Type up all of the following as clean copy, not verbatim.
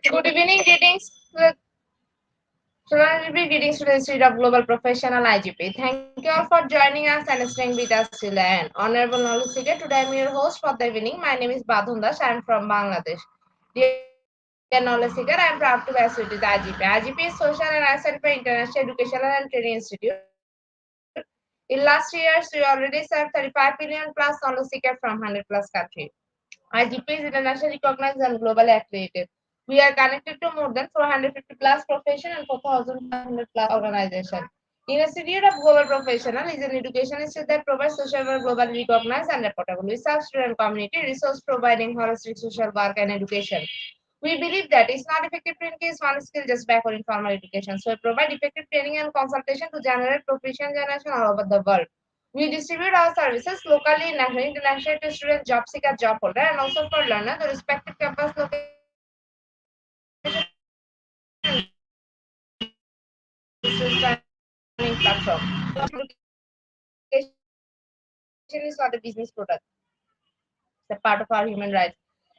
Good evening, greetings. Children will be greetings to the Institute of Global Professional IGP. Thank you all for joining us and staying with us till the end. Honorable Knowledge Seeker, today I am your host for the evening. My name is Badhun Das. I am from Bangladesh. Dear Knowledge Seeker, I am proud to be associated with IGP. IGP is Social and Assessment International Educational and Training Institute. In last years, we already served 35 million plus knowledge seekers from 100 plus countries. IGP is internationally recognized and globally accredited. We are connected to more than 450 plus profession and 4,500 plus organizations. Institute of Global Professional is an education institute that provides social work globally recognized and reportable. We serve student community resource providing holistic social work and education. We believe that it's not effective to increase one skill just by for informal education. So we provide effective training and consultation to generate proficient generation all over the world. We distribute our services locally, nationally, internationally to students, job seeker, job holder, and also for learner. The respective campus location training platform. Education is not a business product. It's a part of our human rights.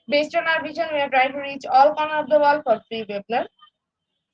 Based on our vision, we are trying to reach all corners of the world for free webinar,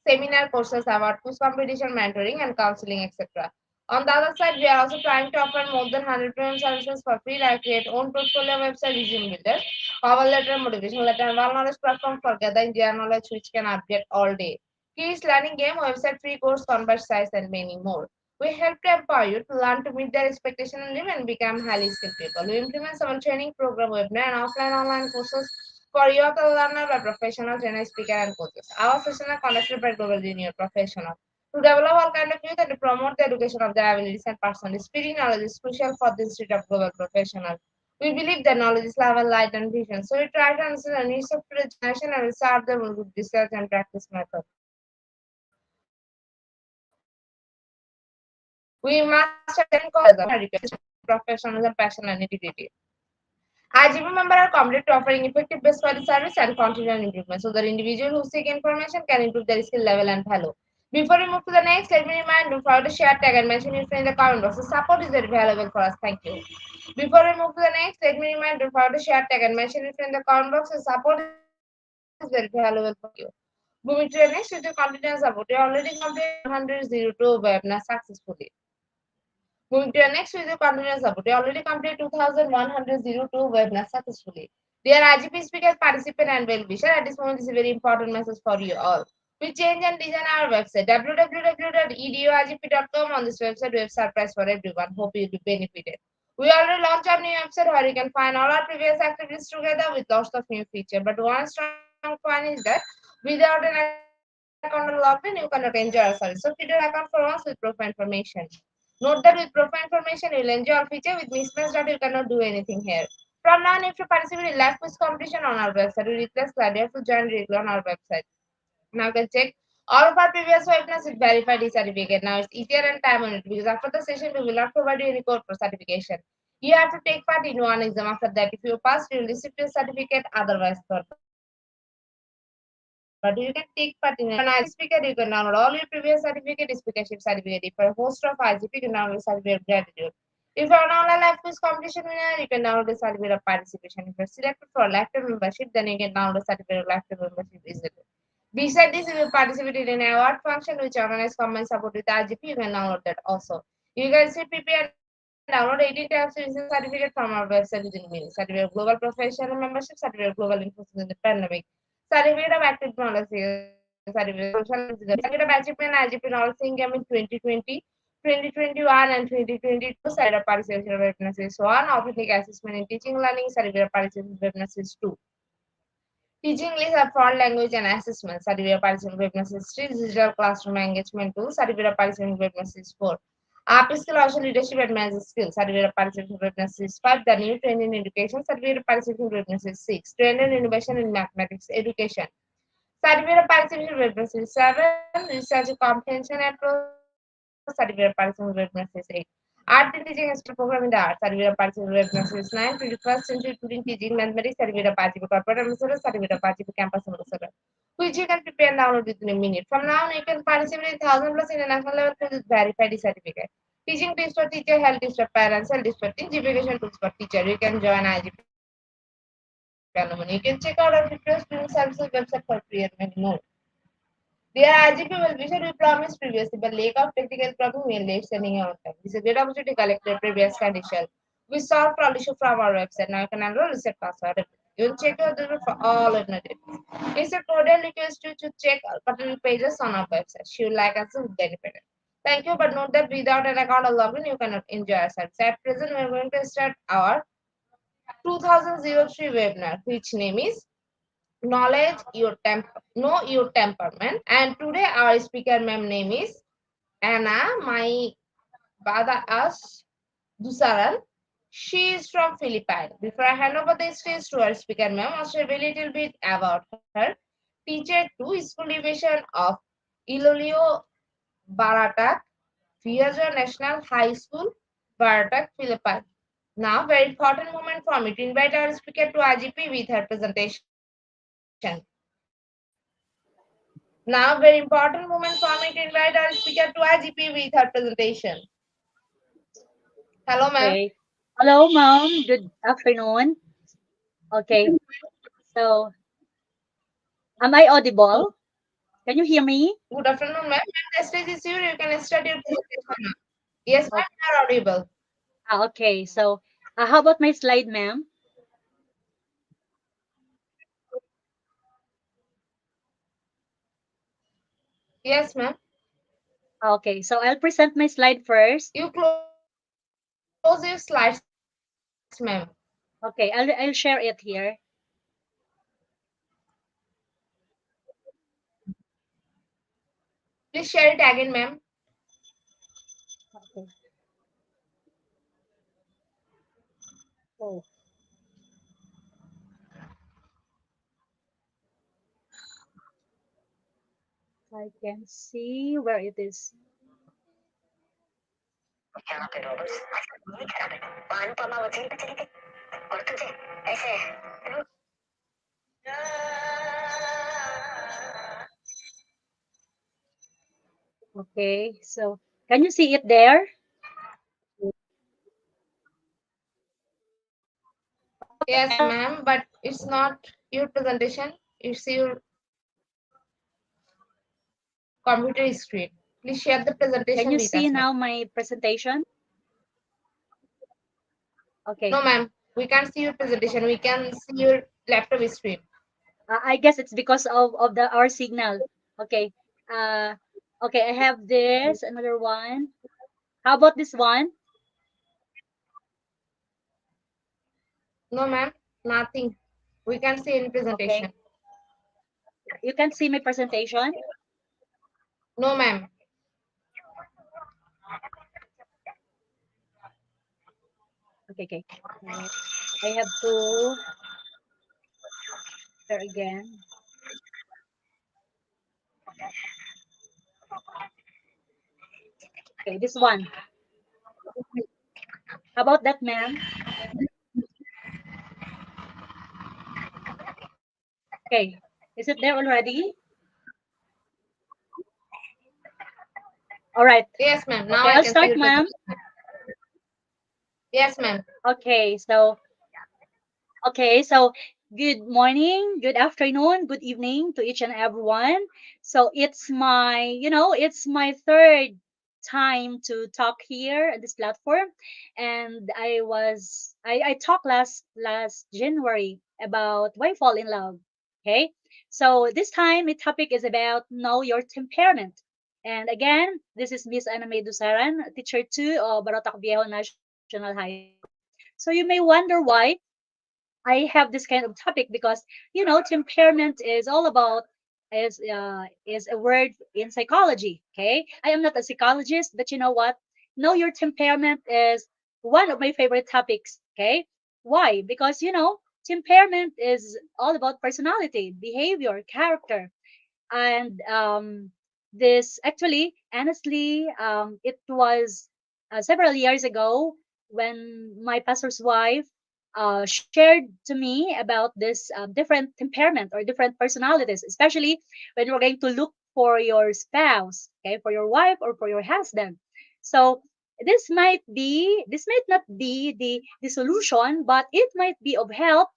seminar courses, award, quiz competition, mentoring, and counseling, etc. On the other side, we are also trying to offer more than 100 premium services for free, like create own portfolio website, resume builder, cover letter, motivation letter, and all knowledge platform for gathering their knowledge, which can update all day. Kids learning game, website, free course, convert sites, and many more. We help to empower you to learn to meet their expectation and live and become highly skilled people. We implement some training program, webinar, and offline online courses for youth learner by professional trainer, speaker, and coaches. Our sessions are conducted by global junior professional. To develop all kind of youth and to promote the education of their abilities and personal spirit knowledge is crucial for the Institute of Global Professional. We believe that knowledge is love and light and vision. So we try to understand the needs of today's generation and we serve them with research and practice method. We must have 10 qualities professionalism, passion, and integrity. IGP members are committed to offering effective best quality service and continuous improvement so that individuals who seek information can improve their skill level and value. Before we move to the next, let me remind you for the share tag and mention your friend in the comment box. The support is very valuable for us. Thank you. Before we move to the next, let me remind you for the share tag and mention your friend in the comment box. The support is very valuable for you. Moving to the next, with your continuous support, you already completed 102 webinars successfully. Moving to the next with the continuous support. We already completed 2102 webinars successfully. Dear IGP speakers, participant and well-wisher, at this moment this is a very important message for you all. We change and design our website www.eduigp.com. On this website we have surprise for everyone. Hope you will be benefited. We already launched our new website where you can find all our previous activities together with lots of new features. But one strong point is that without an account or login, you cannot enjoy our service. So create an account for once with profile information. Note that with profile information, you will enjoy all feature. With mismatched data, you cannot do anything here. From now on, if you participate in live quiz competition on our website, we request that you have to join directly on our website. Now you can check all of our previous webinars with verified e-certificate. Now it's easier and time on it because after the session, we will not provide you any code for certification. You have to take part in one exam. After that, if you pass, you will receive your certificate. Otherwise, third. But you can take part in it. If you're an IGP speaker, you can download all your previous certificate, speakership certificate. If you're a host of IGP, you can download certificate of gratitude. If you're an online live quiz competition winner, you can download a certificate of participation. If you're selected for a lifetime membership, then you can download a certificate of lifetime membership easily. Besides this, if you participate in an award function which organizes combined support with IGP, you can download that also. You can see PP and download 18 tabs recent certificate from our website within minutes. Certificate of Global Professional Membership, Certificate of Global Influence in the Pandemic, Certificate of Active Knowledge, Certificate of Social Certificate of Achievement, IGP Knowledge Income in 2020, 2021 and 2022, Certificate of Participation of Webinars 1, Authentic Assessment in Teaching Learning, Certificate of Participation of Webinars 2. Teaching English of foreign language and assessment, Certificate of Participation Webinars 3, Digital Classroom Engagement Tool, Certificate of Participation Webinars 4. App skill also leadership and management skills, Certificate of Participation Webinars 5. The new trend in education, Certificate of Participation Webinars 6. Trend and innovation in mathematics education. Certificate of Participation Webinars 7. Research comprehension approach, Certificate of Participation Webinars 8. Art in teaching extra program in the art, Certificate of Participation Webinars 9. 21st century student teaching mathematics, Certificate of Participation Corporate Ambassador, Certificate of Participation Campus Ambassador, which you can prepare and download within a minute. From now on, you can participate in 1000 plus international level quizzes verified certificate. Teaching tips for teacher, health tips for parents, health tips for teach, education tools for teacher. You can join IGP Alumni. You can check out our previous student services website for free and many more. Dear IGP will be sure we promised previously, but lack of technical problem we are late sending out time. This is a great opportunity to collect the previous credential. We solved all issue from our website. Now you can enroll, reset password. You will check your data for all alternatives. It's a cordial request to check particular pages on our website. She would like us to benefit. Thank you, but note that without an account or login, you cannot enjoy our service. At present, we are going to start our 2003 webinar, which name is knowledge your know your temperament, and today our speaker ma'am name is Anna my bada as Dusaran. She is from Philippines. Before I hand over the stage to our speaker ma'am, I'll share a little bit about her. Teacher 2, school division of Ilolio Baratak, Viaja National High School, Baratak, Philippines. Now, very important moment for me to invite our speaker to IGP with her presentation. Now, very important moment for me to invite our speaker to IGP with her presentation. Hello, ma'am. Okay. Hello, mom. Good afternoon. Okay. So, am I audible? Can you hear me? Good afternoon, ma'am. Ma'am, the stage is yours. You can start your presentation now. Yes, ma'am, Oh, you are audible. okay. So, how about my slide, ma'am? Yes, ma'am. Okay. So, I'll present my slide first. You close your slides, ma'am. Okay. I'll share it here. Please share it again, ma'am. Okay. Oh. I can see where it is. Okay, so can you see it there? Yes, ma'am, but it's not your presentation, it's your computer screen. Please share the Can presentation you with see us, ma'am. now my presentation? Okay. No, ma'am, we can't see your presentation. We can see your laptop screen. I guess it's because of the our signal. Okay. Uh, okay, I have this, another one. How about this one? No, ma'am, nothing. We can't see any Okay. presentation. You can see my presentation. No, ma'am. Okay, okay. So I have to share again. Okay, this one. How about that, ma'am? Okay. Is it there already? All right. Yes, ma'am. Now Okay, I I'll can see start, your ma'am. presentation. Yes, ma'am. Okay, so Okay, so good morning, good afternoon, good evening to each and everyone. So it's my third time to talk here at this platform, and I talked last January about why fall in love. Okay, so this time the topic is about know your temperament. And again, this is Miss Ana May Dusaran, teacher 2 of Barotac Viejo National High School. So you may wonder why I have this kind of topic because temperament is all about is a word in psychology. Okay, I am not a psychologist, but you know what? Know your temperament is one of my favorite topics. Okay, why? Because temperament is all about personality, behavior, character, and this actually honestly it was several years ago when my pastor's wife shared to me about this different temperament or different personalities, especially when you're going to look for your spouse, okay, for your wife or for your husband. So this might not be the solution, but it might be of help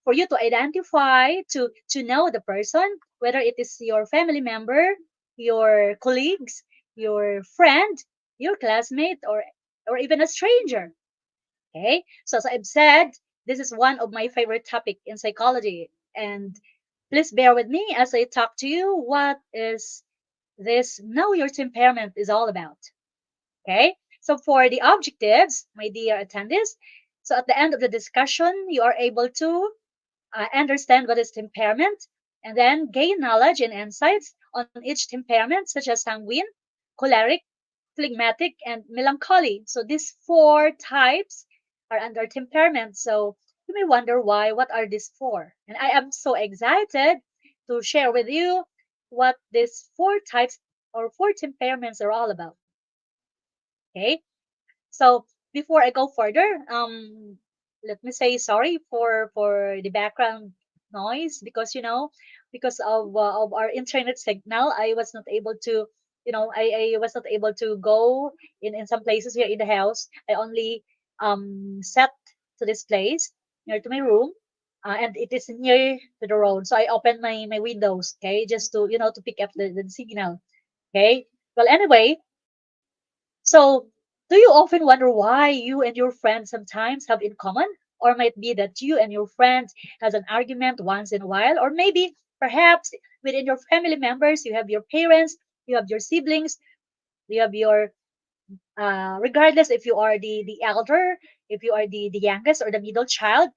for you to identify, to know the person, whether it is your family member, your colleagues, your friend, your classmate, or even a stranger. Okay, so as I've said, this is one of my favorite topic in psychology, and please bear with me as I talk to you what is this know your temperament is all about. Okay, so for the objectives, my dear attendees, so at the end of the discussion you are able to understand what is temperament, and then gain knowledge and insights on each temperament, such as sanguine, choleric, phlegmatic, and melancholy. So these four types are under temperament. So you may wonder why, what are these four? And I am so excited to share with you what these four types or four temperaments are all about. Okay. So before I go further, let me say sorry for the background noise because because of our internet signal, I was not able to I was not able to go in some places here in the house. I only set to this place near to my room. And it is near to the road, so I opened my windows, okay, just to to pick up the signal. Okay. Well, anyway, so, do you often wonder why you and your friends sometimes have in common? Or might be that you and your friends has an argument once in a while, or maybe perhaps within your family members, you have your parents, you have your siblings, you have your regardless if you are the elder, if you are the youngest or the middle child,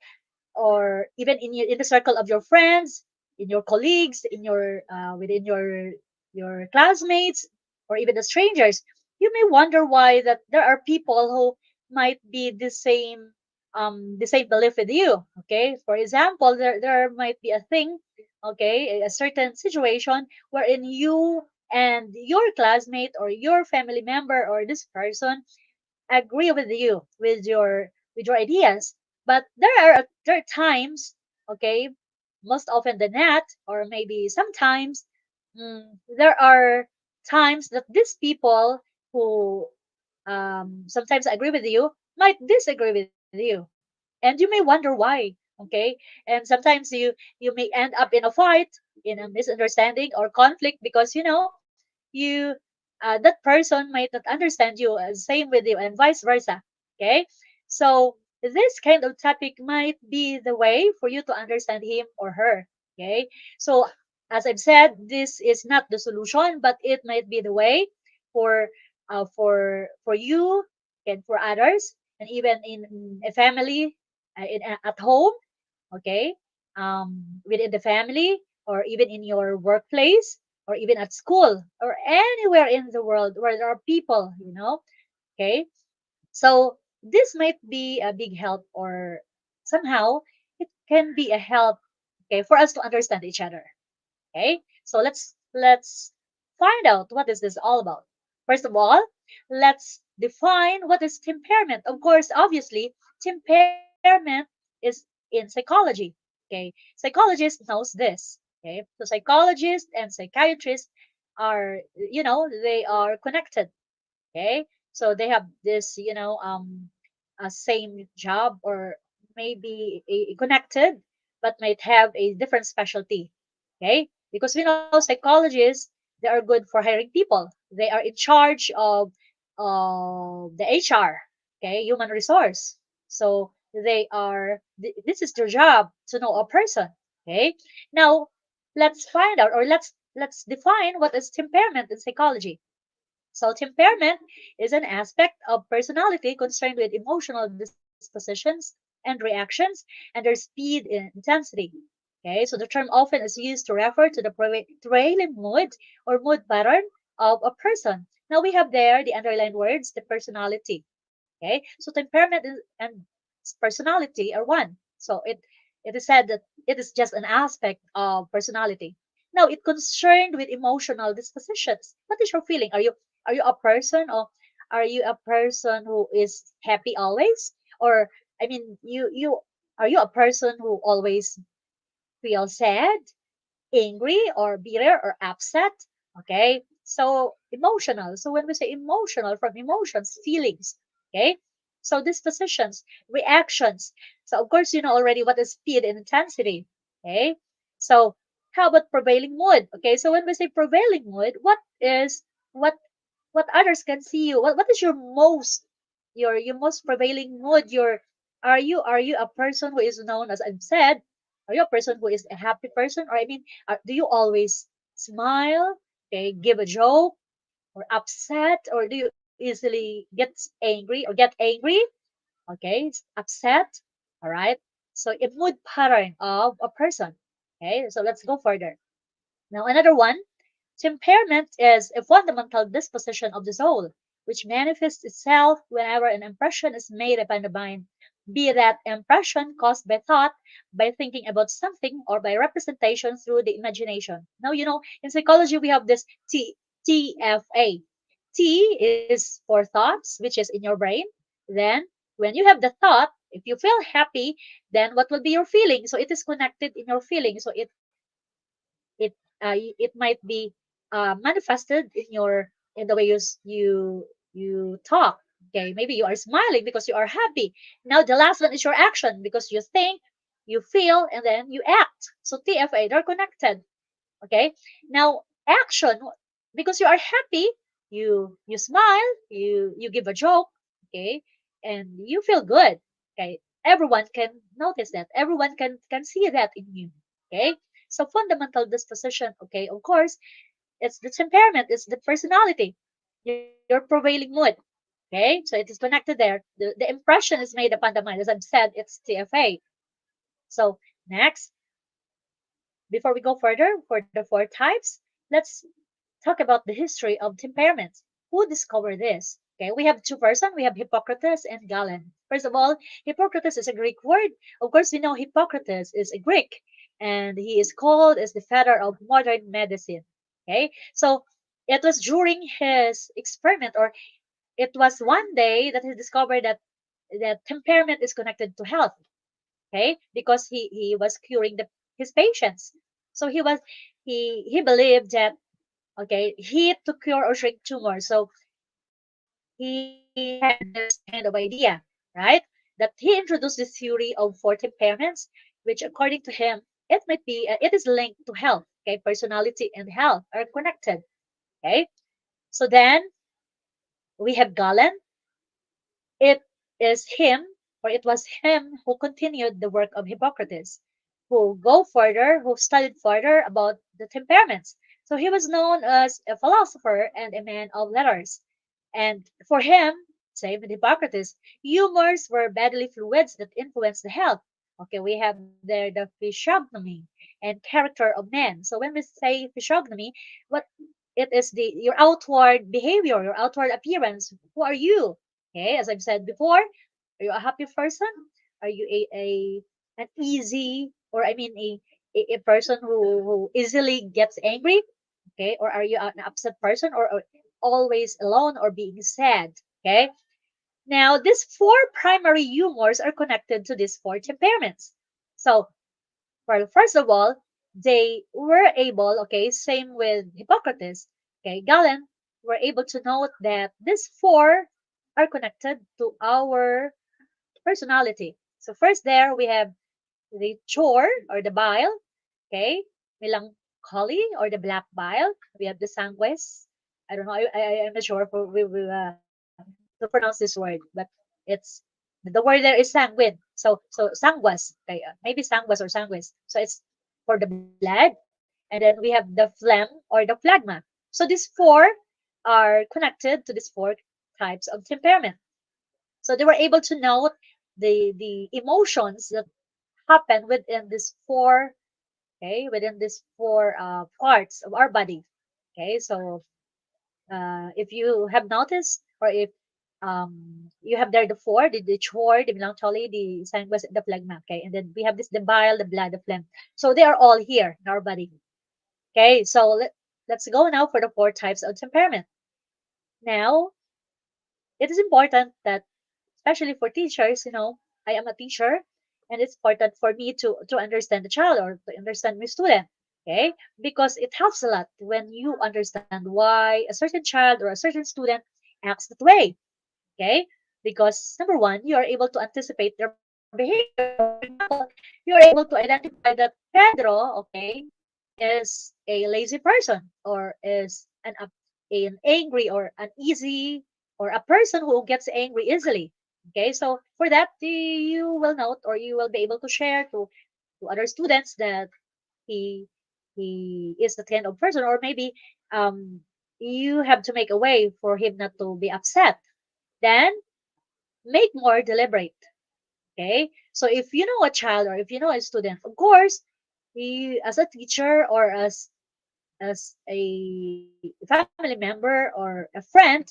or even in the circle of your friends, in your colleagues, in your within your classmates, or even the strangers, you may wonder why that there are people who might be the same belief with you. Okay, for example, there might be a thing, okay, a certain situation wherein you and your classmate or your family member or this person agree with you with your ideas. But there are times, okay, most often than not, or maybe sometimes, there are times that these people who sometimes agree with you might disagree with you, and you may wonder why. Okay, and sometimes you may end up in a fight, in a misunderstanding or conflict, because you that person might not understand you, same with you, and vice versa. Okay, so this kind of topic might be the way for you to understand him or her. Okay, so as I've said, this is not the solution, but it might be the way for for you and for others, and even in a family, at home. Okay, within the family, or even in your workplace, or even at school, or anywhere in the world where there are people. Okay, so this might be a big help, or somehow it can be a help, okay, for us to understand each other. Okay, so let's find out what is this all about. First of all, let's define what is temperament. Of course, obviously, temperament is in psychology. Okay, psychologist knows this. Okay, so psychologists and psychiatrists are, they are connected. Okay, so they have this, a same job, or maybe connected, but might have a different specialty. Okay, because we know psychologists, they are good for hiring people. They are in charge of the HR. Okay, human resource. So this is their job, to know a person. Okay, now let's find out, or let's define what is temperament in psychology. So, temperament is an aspect of personality concerned with emotional dispositions and reactions, and their speed and intensity. Okay, so the term often is used to refer to the prevailing mood or mood pattern of a person. Now we have there the underlined words, the personality. Okay, so temperament and personality are one. So it is said that it is just an aspect of personality. Now it concerned with emotional dispositions. What is your feeling? Are you a person, or are you a person who is happy always? Or I mean, you are you a person who always feels sad, angry, or bitter, or upset? Okay, so emotional. So when we say emotional, from emotions, feelings. Okay, so dispositions, reactions. So of course you know already what is speed and intensity. Okay, so how about prevailing mood? Okay, so when we say prevailing mood, what what others can see you? What is your most, your most prevailing mood? Are you a person who is known, as I've said, are you a person who is a happy person? Or I mean, do you always smile? Okay, give a joke, or upset, or do you easily get angry or get angry? Okay, upset. All right. So a mood pattern of a person. Okay, so let's go further. Now another one. Temperament is a fundamental disposition of the soul, which manifests itself whenever an impression is made upon the mind, be that impression caused by thought, by thinking about something, or by representation through the imagination. Now, in psychology, we have this TFA. T is for thoughts, which is in your brain. Then, when you have the thought, if you feel happy, then what will be your feeling? So it is connected in your feeling. So it might be manifested in the way you talk. Okay, maybe you are smiling because you are happy. Now the last one is your action, because you think, you feel, and then you act. So TFA, they're connected. Okay, now action, because you are happy, you smile, you give a joke. Okay, and you feel good. Okay, everyone can notice that, everyone can see that in you. Okay, so fundamental disposition. Okay, of course, it's the temperament, it's the personality, your prevailing mood. Okay, so it is connected there. The impression is made upon the mind, as I've said, it's TFA. So next, before we go further for the four types, let's talk about the history of temperaments. Who discovered this? Okay, we have two persons. We have Hippocrates and Galen. First of all, Hippocrates is a Greek word. Of course, we know Hippocrates is a Greek, and he is called as the father of modern medicine. Okay, so It was during his experiment, or it was one day that he discovered that temperament is connected to health. Okay, because he was curing his patients. So he believed that, okay, heat to cure or shrink tumors. So he had this kind of idea, right? That he introduced this theory of four temperaments, which according to him, it is linked to health. Okay, personality and health are connected. Okay, so then we have Galen. It is him, or it was him who continued the work of Hippocrates, who studied further about the temperaments. So he was known as a philosopher and a man of letters. And for him, same with Hippocrates, humors were bodily fluids that influence the health. Okay, we have there the physiognomy and character of man. So when we say physiognomy, what it is, the your outward behavior, your outward appearance. Who are you? Okay, as I've said before, are you a happy person? Are you an easy, or I mean a person who easily gets angry? Okay, or are you an upset person, or always alone or being sad? Okay, now these four primary humors are connected to these four temperaments. So, well, first of all, they were able, okay, same with Hippocrates, okay, Galen, were able to note that these four are connected to our personality. So first there we have the chore or the bile, okay, melancholy or the black bile. We have the sanguis. I don't know. I'm not sure for to pronounce this word, but it's the word there is sanguine. So sanguis, okay, maybe sanguis or sanguis. So it's for the blood, and then we have the phlegm or the phlegma. So these four are connected to these four types of temperament. So they were able to note the emotions that happen within these four, okay, within these four parts of our body. Okay, so if you have noticed, or if you have there the four, the chore, the melancholy, the sanguine, the phlegma, okay, and then we have this the bile, the blood, the phlegm. So they are all here in our body. Okay, so let's go now for the four types of temperament. Now, it is important that, especially for teachers, I am a teacher, and it's important for me to understand the child or to understand my student. Okay, because it helps a lot when you understand why a certain child or a certain student acts that way. Okay, because number one, you are able to anticipate their behavior. So for example, you are able to identify that Pedro, okay, is a lazy person, or is an angry or uneasy, or a person who gets angry easily. Okay, so for that, you will note, or you will be able to share to other students that he he is the kind of person, or maybe um you have to make a way for him not to be upset. Then make more deliberate. Okay, so if you know a child, or if you know a student, of course, you, as a teacher, or as a family member or a friend,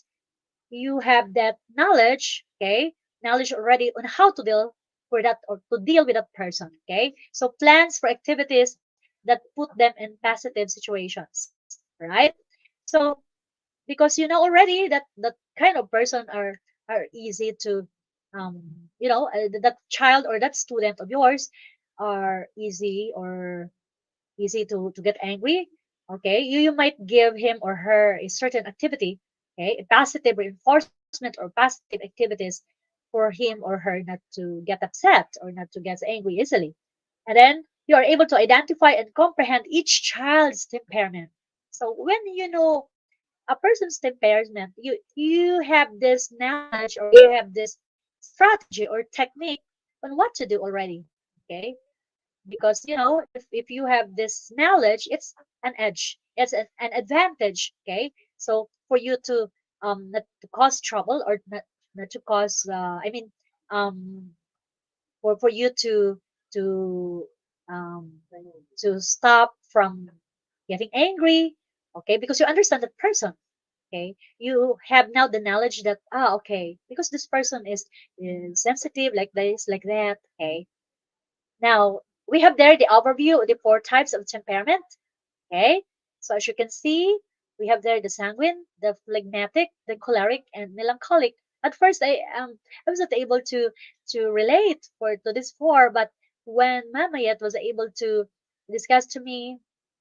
you have that knowledge, okay, knowledge already on how to deal for that, or to deal with that person. Okay, so plans for activities that put them in positive situations, right? So because you know already that that kind of person are easy to that child or that student of yours are easy to get angry. Okay, you might give him or her a certain activity, okay, a positive reinforcement or positive activities for him or her not to get upset or not to get angry easily. And then you are able to identify and comprehend each child's temperament. So when you know a person's temperament, you have this knowledge, or you have this strategy or technique on what to do already. Okay, because if you have this knowledge, it's an edge, it's an advantage. Okay, so for you to not to cause trouble, or not to cause um for you to um to stop from getting angry. Okay, because you understand that person. Okay, you have now the knowledge that, okay, because this person is sensitive like this, like that. Okay, now we have there the overview of the four types of temperament. Okay, so as you can see, We have there the sanguine, the phlegmatic, the choleric, and melancholic. At first, I was not able to relate for to this four, but when Mama Yet was able to discuss to me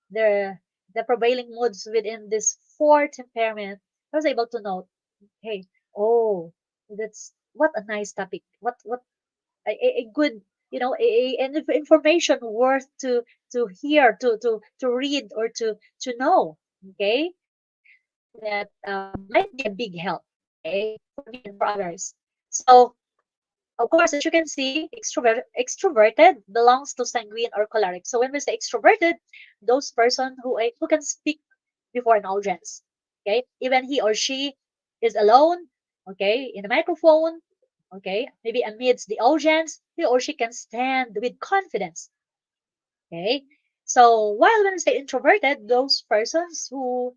the the prevailing moods within this four temperament, I was able to note, hey, oh, that's what a nice topic. What a good, an information worth to hear, to read, or to know. Okay, that might be a big help. Okay, for me and for others. So of course, as you can see, extroverted belongs to sanguine or choleric. So when we say extroverted, those person who can speak before an audience. Okay, even he or she is alone. Okay, in a microphone. Okay, maybe amidst the audience, he or she can stand with confidence. Okay, so while when we say introverted, those persons who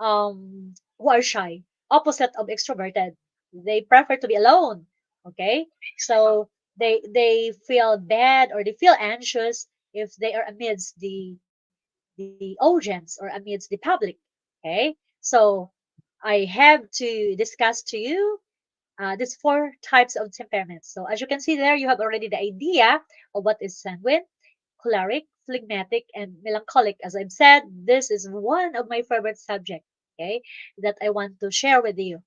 are shy, opposite of extroverted, they prefer to be alone. Okay, so they feel bad or they feel anxious if they are amidst the audience or amidst the public. Okay, so I have to discuss to you these four types of temperaments. So as you can see there, you have already the idea of what is sanguine, choleric, phlegmatic, and melancholic. As I've said, this is one of my favorite subjects, okay, that I want to share with you.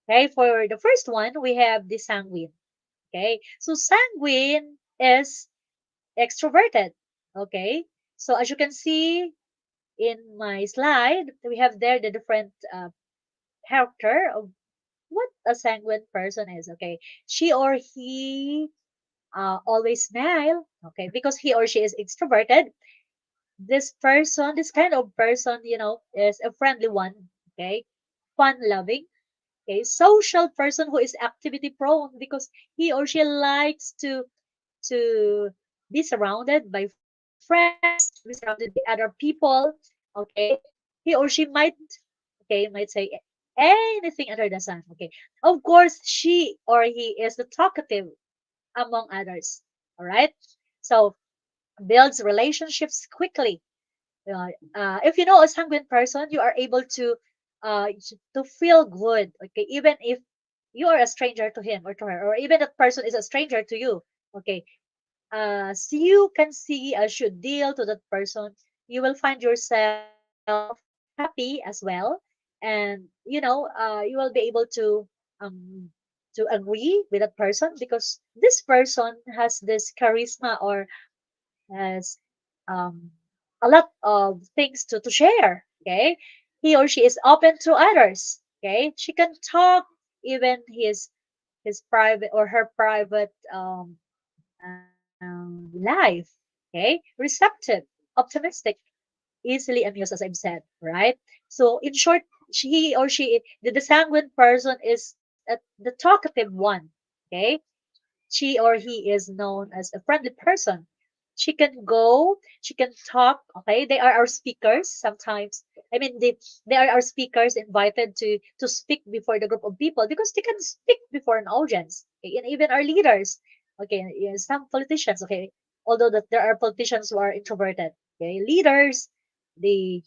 Okay, for the first one, we have the sanguine. Okay, so sanguine is extroverted. Okay, so as you can see in my slide, we have there the different character of what a sanguine person is. Okay, she or he always smile. Okay, because he or she is extroverted. This person, this kind of person, is a friendly one. Okay, fun loving. Okay, social person who is activity prone because he or she likes to be surrounded by friends, to be surrounded by other people. Okay, he or she might say anything under the sun. Okay, of course, she or he is the talkative among others. All right, so builds relationships quickly. If you know a sanguine person, you are able to feel good. Okay, even if you are a stranger to him or to her, or even that person is a stranger to you. Okay, as you can see, as you deal to that person, you will find yourself happy as well, and you will be able um to agree with that person because this person has this charisma or has um, a lot of things to share. Okay, he or she is open to others. Okay, she can talk even his private or her private life. Okay, receptive, optimistic, easily amused, as I've said, right? So in short, he or she, the sanguine person is the talkative one. Okay, she or he is known as a friendly person. She can go, she can talk. Okay, they are our speakers sometimes. I mean, they are our speakers invited to speak before the group of people because they can speak before an audience. Okay? And even our leaders. Okay, yeah, some politicians. Okay, although that there are politicians who are introverted. Okay, leaders, the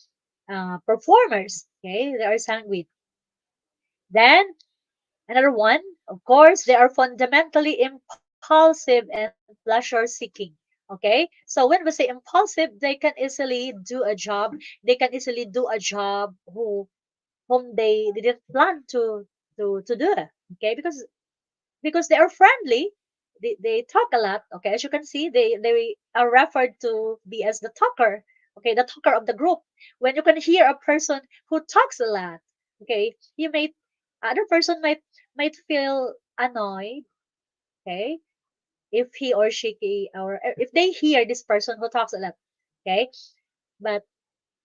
performers. Okay, they are sanguine. Then another one, of course, they are fundamentally impulsive and pleasure seeking. Okay, so when we say impulsive, they can easily do a job. They can easily do a job whom they didn't plan to do. Okay, because they are friendly. They talk a lot. Okay, as you can see, they are referred to be as the talker. Okay, the talker of the group. When you can hear a person who talks a lot, okay, you may other person might feel annoyed. Okay, if he or she or if they hear this person who talks a lot. Okay, but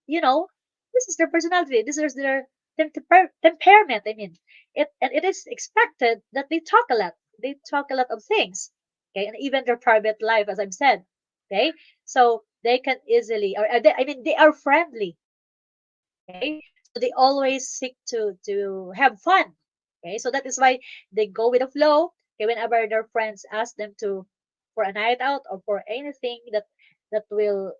you know, this is their personality. This is their temperament. I mean, it is expected that they talk a lot. They talk a lot of things. Okay, and even their private life, as I've said. Okay, so they can easily, or I mean, they are friendly. Okay, so they always seek to have fun. Okay, so that is why they go with the flow. Okay, whenever their friends ask them to for a night out or for anything that will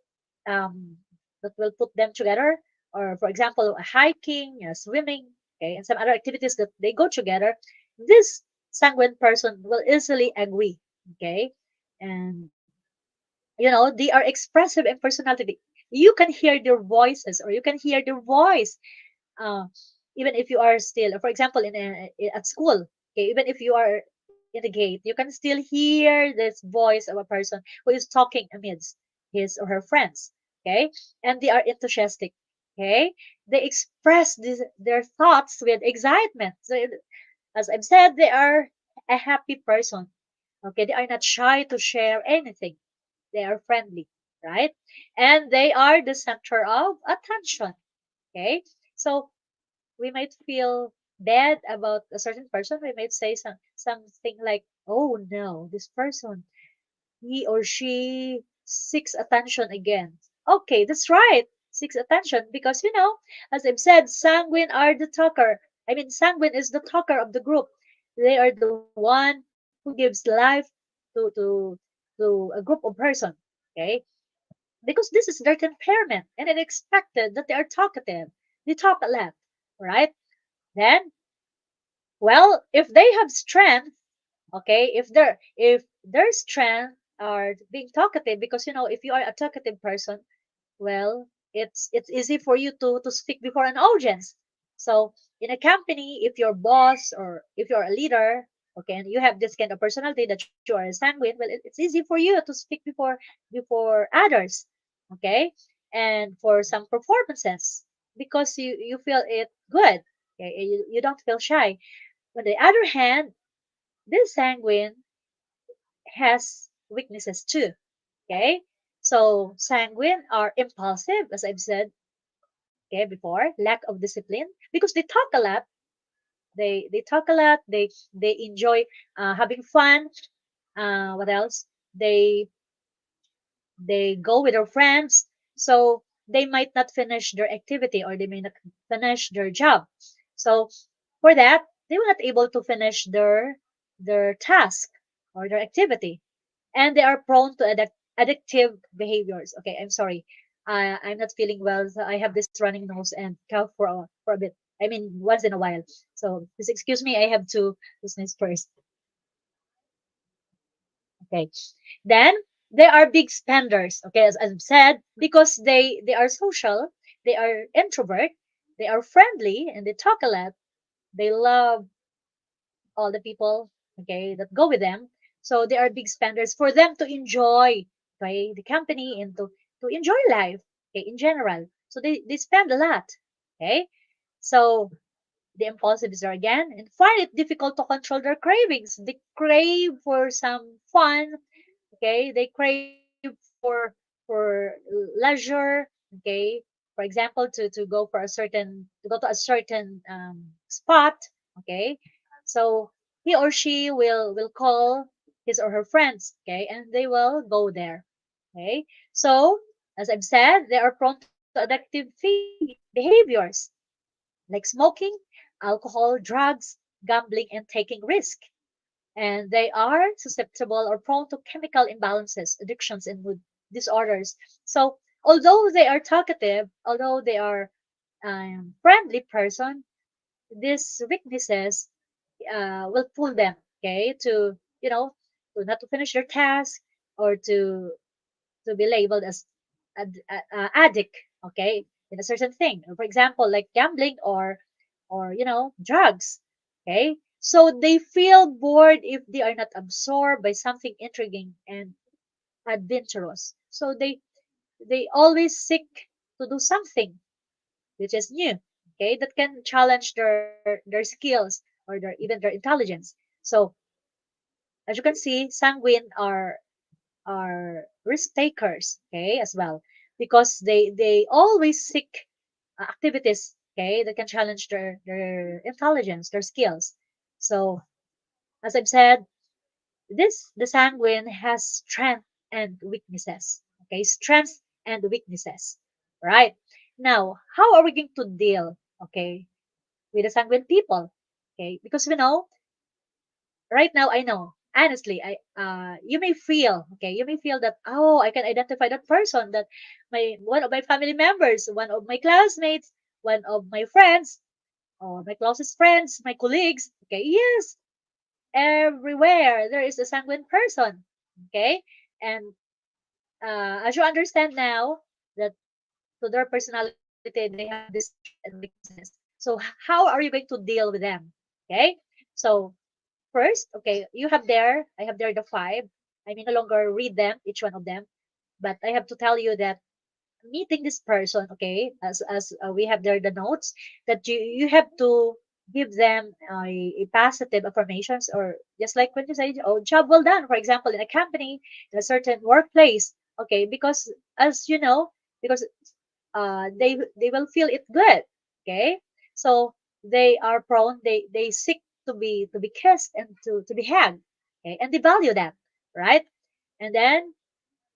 um that will put them together. or for example, hiking, swimming, okay, and some other activities that they go together, this sanguine person will easily agree, okay, and they are expressive in personality. You can hear their voices, or you can hear their voice, uh, even if you are still, for example, at school, okay, even if you are in the gate, you can still hear this voice of a person who is talking amidst his or her friends, okay, and they are enthusiastic, okay, they express their thoughts with excitement. So, as I've said, they are a happy person, okay, they are not shy to share anything, they are friendly, right, and they are the center of attention, okay. So we might feel bad about a certain person. We might say something like, "Oh no, this person, he or she seeks attention again." Okay, that's right, seeks attention because as I've said, sanguine are the talker. I mean, sanguine is the talker of the group. They are the one who gives life to a group of person. Okay, because this is their temperament, and it expected that they are talkative. They talk a lot, right? Then, well, if they have strength, okay, if their strength are being talkative, because if you are a talkative person, well, it's easy for you to speak before an audience. So in a company, if your boss or if you're a leader, okay, and you have this kind of personality that you are a sanguine, well, it's easy for you to speak before others, okay, and for some performances, because you feel it good, okay, you don't feel shy. On the other hand, this sanguine has weaknesses too. Okay, so sanguine are impulsive, as I've said, okay, before, lack of discipline, because they talk a lot. They talk a lot. They enjoy having fun. What else? They go with their friends, so they might not finish their activity, or they may not finish their job. So for that, they were not able to finish their task or their activity, and they are prone to addictive behaviors. Okay, I'm sorry, I'm not feeling well, so I have this running nose and cough for a bit. I mean, once in a while. So please excuse me. I have to sneeze first. Okay. Then they are big spenders. Okay, as I've said, because they are social, they are introvert, they are friendly, and they talk a lot. They love all the people, okay, that go with them. So they are big spenders for them to enjoy, okay, the company, and to enjoy life, okay, in general. So they spend a lot. Okay. So the impulsives are again and find it difficult to control their cravings. They crave for some fun, okay, they crave for leisure, okay, for example, to go for a certain to go to a certain spot, okay, so he or she will call his or her friends, okay, and they will go there, okay. So as I've said, they are prone to addictive behaviors like smoking, alcohol, drugs, gambling, and taking risk, and they are susceptible or prone to chemical imbalances, addictions, and mood disorders. So, although they are talkative, although they are friendly person, these weaknesses will pull them, okay, to to not to finish their task, or to be labeled as addict, okay, in a certain thing. For example, like gambling or drugs, okay. So they feel bored if they are not absorbed by something intriguing and adventurous. So they always seek to do something which is new, okay, that can challenge their skills or even their intelligence. So as you can see, sanguine are risk takers, okay, as well, because they always seek activities, okay, that can challenge their intelligence, their skills. So as I've said, the sanguine has strength and weaknesses, okay, strengths and weaknesses, right? Now, how are we going to deal, okay, with the sanguine people? Okay, because we know right now, I know honestly, you may feel, okay, you may feel that, oh, I can identify that person, that my one of my family members, one of my classmates, one of my friends, or my closest friends, my colleagues. Okay, yes, everywhere there is a sanguine person. Okay, and as you understand now that to their personality they have this strength and weaknesses. So how are you going to deal with them? Okay, so first, okay, you have there, I have there the five. I may no longer read them, each one of them, but I have to tell you that meeting this person, okay, as we have there the notes, that you have to give them a positive affirmations, or just like when you say, oh, job well done, for example, in a company, in a certain workplace. Okay, because as you know, because they will feel it good. Okay, so they are prone, they seek to be kissed and to be hugged. Okay, and they value that, right? And then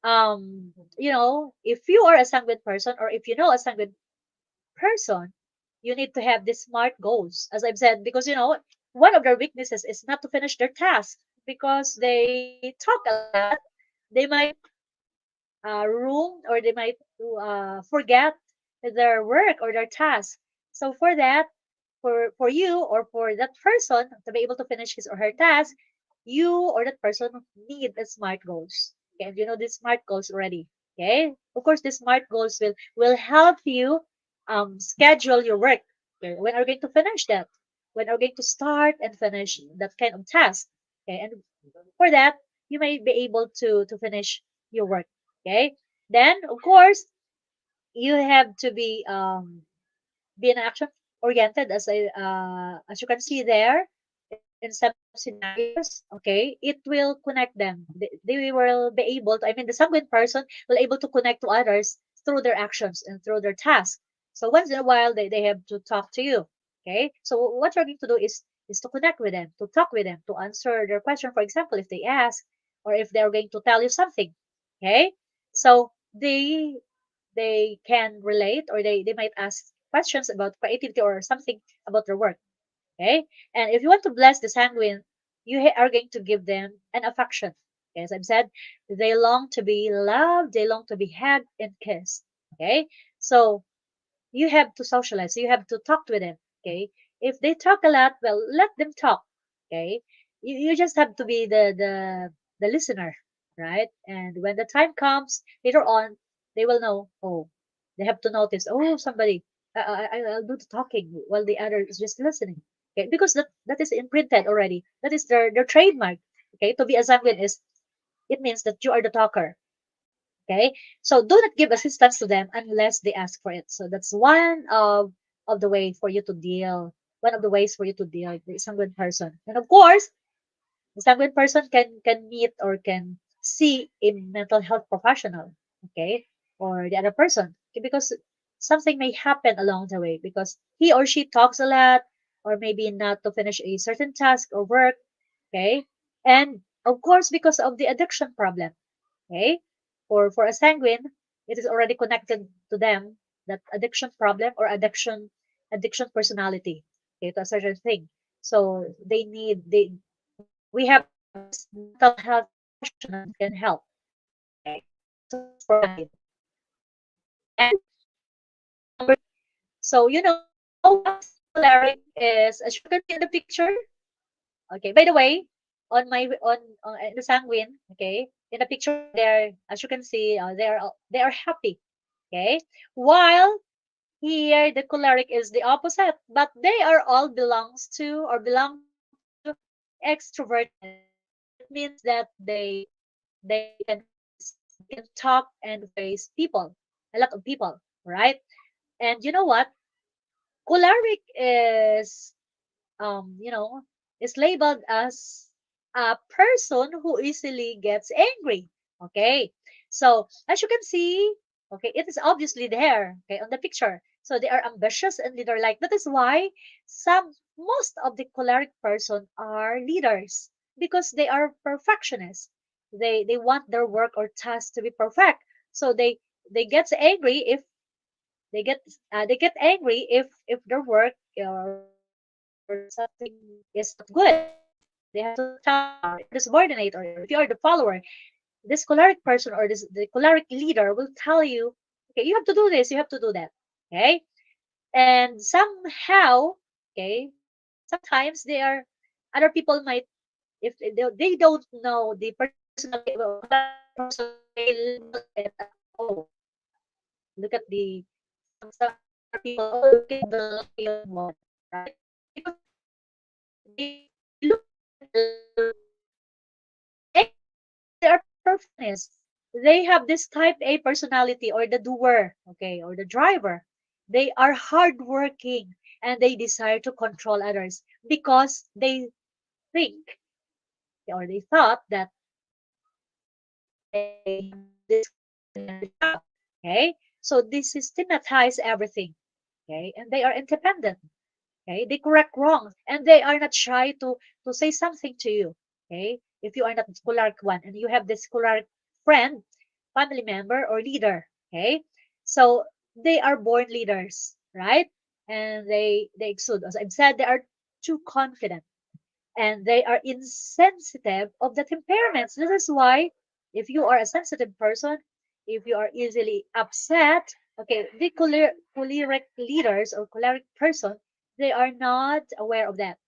if you are a sanguine person, or if you know a sanguine person, you need to have these smart goals, as I've said, because one of their weaknesses is not to finish their task, because they talk a lot. They might room, or they might forget their work or their task. So for that, for you or for that person to be able to finish his or her task, you or that person need a smart goals. Okay, and you know these smart goals already. Okay, of course, the smart goals will help you schedule your work. Okay, when are you going to finish that? When are you going to start and finish that kind of task? Okay, and for that, you may be able to finish your work. Okay, then of course you have to be an action oriented, as you can see there in some scenarios. Okay, it will connect them. They will be able to, I mean, the sanguine person will able to connect to others through their actions and through their tasks. So once in a while they have to talk to you. Okay, so what you're going to do is to connect with them, to talk with them, to answer their question, for example, if they ask, or if they're going to tell you something. Okay, so they can relate, or they might ask questions about creativity or something about their work. Okay, and if you want to bless the sanguine, you are going to give them an affection. Okay, as I've said, they long to be loved, they long to be hugged and kissed. Okay, so you have to socialize, you have to talk with them. Okay, if they talk a lot, well, let them talk. Okay, you just have to be the listener, right? And when the time comes later on, they will know. Oh, they have to notice, oh, somebody, I'll do the talking while the other is just listening. Okay, because that is imprinted already, that is their trademark. Okay, to be a sanguine is, it means that you are the talker. Okay, so do not give assistance to them unless they ask for it. So that's one of the way for you to deal. One of the ways for you to deal with the sanguine person. And of course, the sanguine person can meet or can see a mental health professional. Okay, or the other person. Okay, because something may happen along the way because he or she talks a lot, or maybe not to finish a certain task or work. Okay, and of course because of the addiction problem. Okay? For a sanguine, it is already connected to them, that addiction problem or addiction personality, okay, to a certain thing. So we have this mental health professional that can help. Okay, so that's for sanguine. And number three, so what choleric is, as you can see in the picture. Okay, by the way, on the sanguine, okay, in the picture there, as you can see, they are happy. Okay, while here the choleric is the opposite, but they are all belongs to or belong to extroverted. It means that they can face, they can talk and face people, a lot of people, right? And you know what? Choleric um, you know, is labeled as a person who easily gets angry. Okay. So as you can see, okay, it is obviously there, okay, on the picture. So they are ambitious and leader like. That is why most of the choleric person are leaders, because they are perfectionists. They want their work or task to be perfect. So they get angry if they get angry if their work or something is not good. They have to tell you, or if you're the subordinate, or if you are the follower, this choleric person or this the choleric leader will tell you, okay, you have to do this, you have to do that. Okay, and somehow, okay, sometimes they are other people might, if they don't know the personality of a choleric person, they label it as, oh, look at the some other people, oh, look at the lion one, right? Because they look angry, because they are perfectionists. They have this type A personality, or the doer, okay, or the driver. They are hardworking, and they desire to control others because they think, or they thought that they have this confidence in their job. Okay, so they systematize everything. Okay, and they are independent. Okay, they correct wrongs, and they are not shy to say something to you. Okay, if you are not the choleric one and you have this choleric friend, family member, or leader. Okay, so they are born leaders, right? And they exude, as I've said, they are too confident, and they are insensitive of the temperaments. This is why, if you are a sensitive person, if you are easily upset, okay, the choleric leaders or choleric person, they are not aware of that.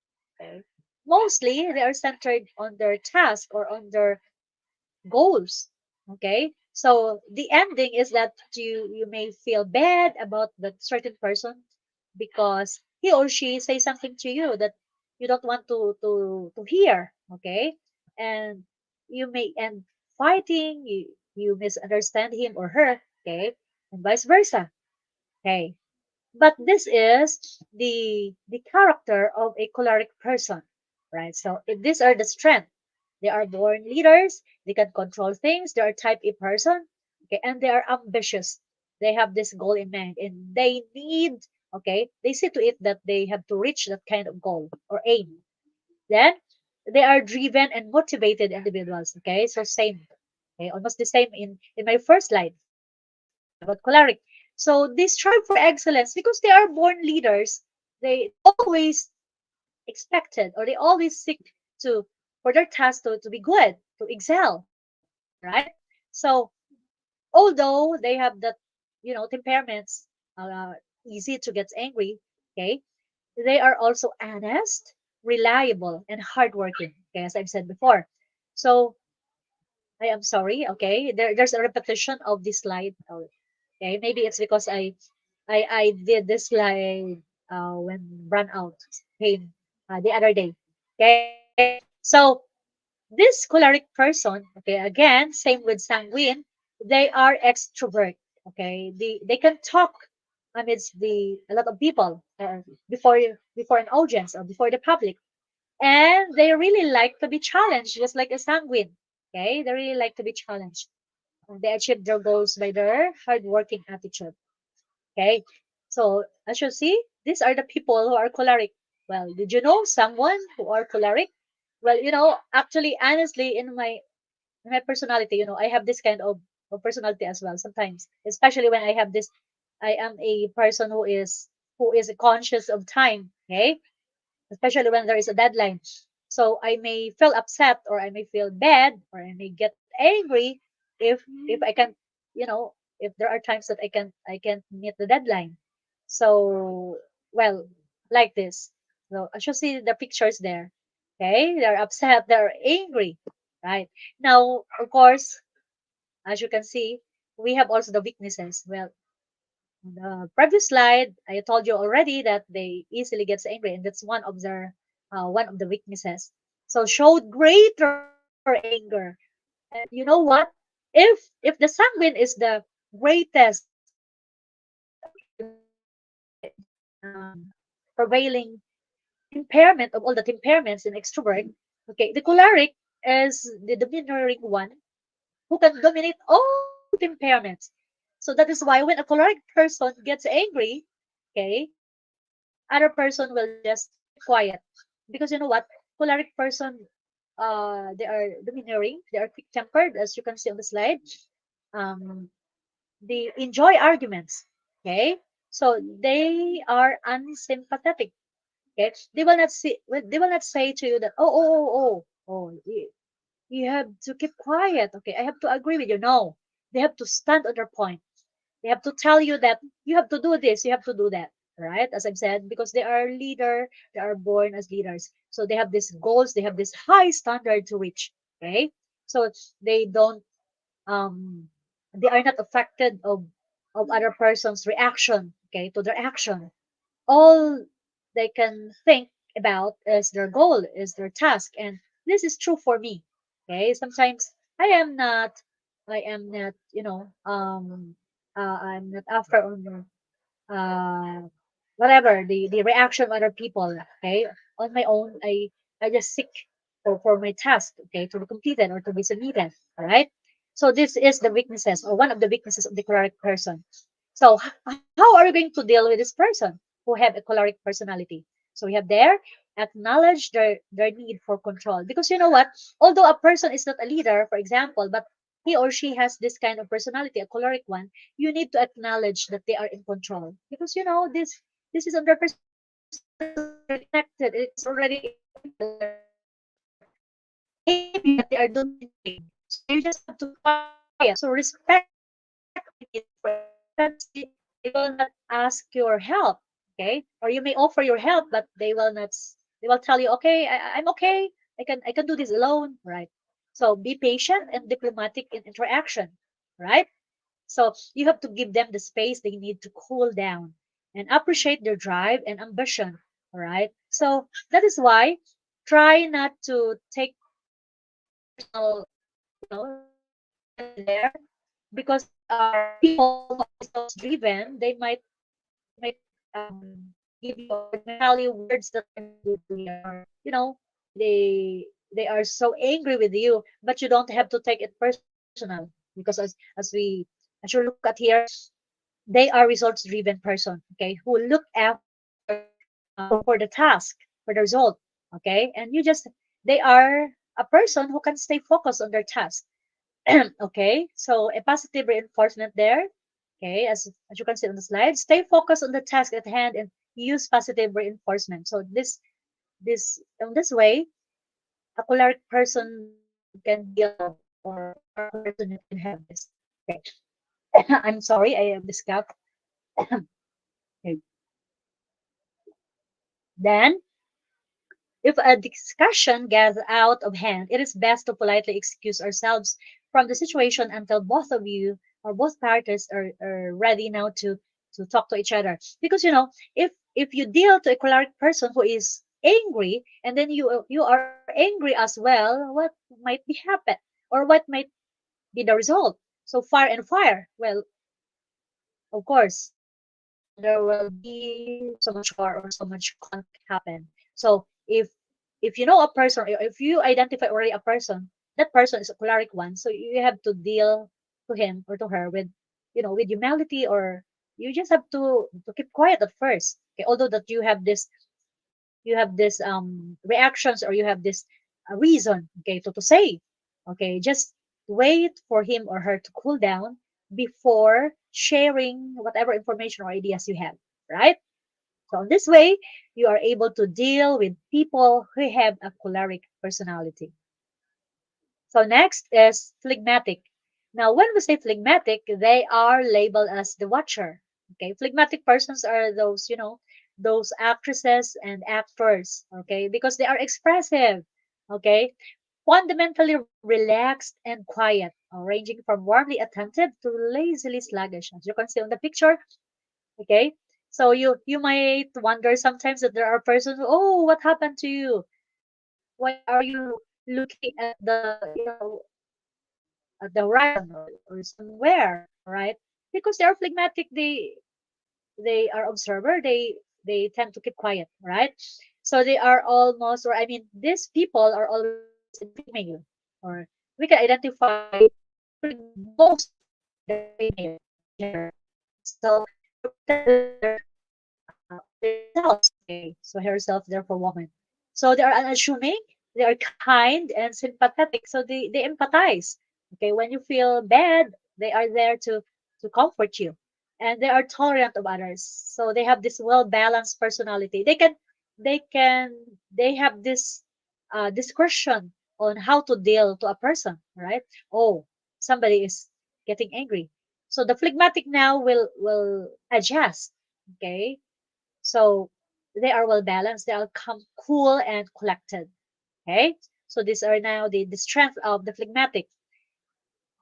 Okay? Mostly, they are centered on their task or on their goals. Okay, so the ending is that you may feel bad about that certain person because he or she say something to you that you don't want to hear. Okay, and you may end fighting, you misunderstand him or her. Okay, and vice versa. Okay, but this is the character of a choleric person, right? So if these are the strength, they are born leaders, they can control things, they are type A person, okay, and they are ambitious. They have this goal in mind, and they need, okay, they see to it that they have to reach that kind of goal or aim. Then they are driven and motivated individuals. Okay, so same, okay, almost the same in my first slide about choleric. So they strive for excellence because they are born leaders. They always expected, or they always seek to for their task to be good, to excel, right? So although they have that, temperaments, uh, easy to get angry, okay, they are also honest, reliable, and hardworking. Okay, as I've said before. So I am sorry. Okay, there's a repetition of this slide. Oh, okay, maybe it's because I did this slide when run out came the other day. Okay, so this choleric person, okay, again, same with sanguine, they are extrovert. Okay, they can talk amidst the a lot of people, before an audience or before the public, and they really like to be challenged, just like a sanguine. Okay, they really like to be challenged. They achieve their goals by their hardworking attitude. Okay, so as you see, these are the people who are choleric. Well, did you know someone who are choleric? Well, actually, honestly, in my personality, I have this kind of personality as well sometimes, especially when I have this. I am a person who is conscious of time. Okay, especially when there is a deadline. So I may feel upset, or I may feel bad, or I may get angry if I can, if there are times that I can't meet the deadline. So, well, like this. So I should see the pictures there. Okay, they're upset, they're angry, right? Now, of course, as you can see, we have also the weaknesses. Well, on the previous slide, I told you already that they easily gets angry, and that's one of the weaknesses. So showed greater anger. And you know what? If the sanguine is the greatest, prevailing temperament of all the temperaments in extrovert, okay, the choleric is the domineering one who can dominate all temperaments. So that is why when a choleric person gets angry, okay, other person will just keep quiet, because you know what, choleric person, they are domineering, they are quick tempered, as you can see on the slide. um they enjoy arguments. Okay, so they are unsympathetic. Okay, they will not say to you that, you have to keep quiet. Okay, I have to agree with you. No, they have to stand on their point. They have to tell you that you have to do this, you have to do that, right? As I've said, because they are leader, they are born as leaders. So they have these goals, they have this high standard to reach. Okay, so they don't um they are not affected of other person's reaction, okay, to their action. All they can think about is their goal, is their task, and this is true for me. Okay, sometimes I am not, I'm not after on uh, whatever the reaction of other people. Okay, on my own, I just seek for my task, okay, to be completed or to be submitted. All right. So this is the weaknesses or one of the weaknesses of the choleric person. So how are you going to deal with this person who have a choleric personality? So we have there acknowledge their need for control, because you know what, although a person is not a leader, for example, but he or she has this kind of personality, a choleric one, you need to acknowledge that they are in control, because you know this is on their personality. It is already connected. It is already imprinted on their behavior that they are doing anything. So you just have to keep quiet. So respect only needs. For example, sometimes they will not ask your help, okay? Or you may offer your help, but they will tell you, okay, I'm okay. I can do this alone, right? So be patient and diplomatic in interaction, right? So you have to give them the space they need to cool down and appreciate their drive and ambition. All right. So that is why try not to take personal, responsibility there, because they are people who are results driven. They might give you or they might tell you words that are not good to hear, or they they are so angry with you, but you don't have to take it personal, because as you look at here, they are results driven person, okay, who look after for the task, for the result, okay, and you just they are a person who can stay focused on their task. Okay, so a positive reinforcement there. Okay, as you can see on the slide, stay focused on the task at hand and use positive reinforcement. So this in this way, a choleric person can deal, or you are a person who can have this. Okay, I'm sorry, I have this cough. Okay. Then, if a discussion gets out of hand, it is best to politely excuse ourselves from the situation until both of you or both parties are ready now to talk to each other. Because if you deal to a choleric person who is angry, and then you are angry as well, what might be happen, or what might be the result? So fire and fire. Well, of course, there will be so much war or so much conflict happen. So if you know a person, or if you identify already a person, that person is a choleric one. So you have to deal to him or to her with with humility, or you just have to keep quiet at first. Okay, although that you have this reactions, or you have this reason, okay, to say, okay, just wait for him or her to cool down before sharing whatever information or ideas you have, right? So in this way, you are able to deal with people who have a choleric personality. So next is phlegmatic. Now, when we say phlegmatic, they are labeled as the watcher. Okay, phlegmatic persons are those actresses and actors. Okay, because they are expressive. Okay, fundamentally relaxed and quiet, ranging from warmly attentive to lazily sluggish, as you can see on the picture. Okay, so you might wonder sometimes that there are persons. Oh, what happened to you? Why are you looking at the horizon, or somewhere, right? Because they are phlegmatic, they are observer, they tend to keep quiet, right? So they are almost, or I mean, these people are always in female, or we can identify most of them are female gender. So to protect themselves, okay, so herself therefore woman. So they are unassuming, they are kind and sympathetic, so they empathize. Okay, when you feel bad, they are there to comfort you, and they are tolerant of others. So they have this well balanced personality. they have this discretion on how to deal to a person, right? Oh, somebody is getting angry. So the phlegmatic now will adjust. Okay. So they are well balanced, they are cool and collected. Okay. So these are now the strength of the phlegmatic.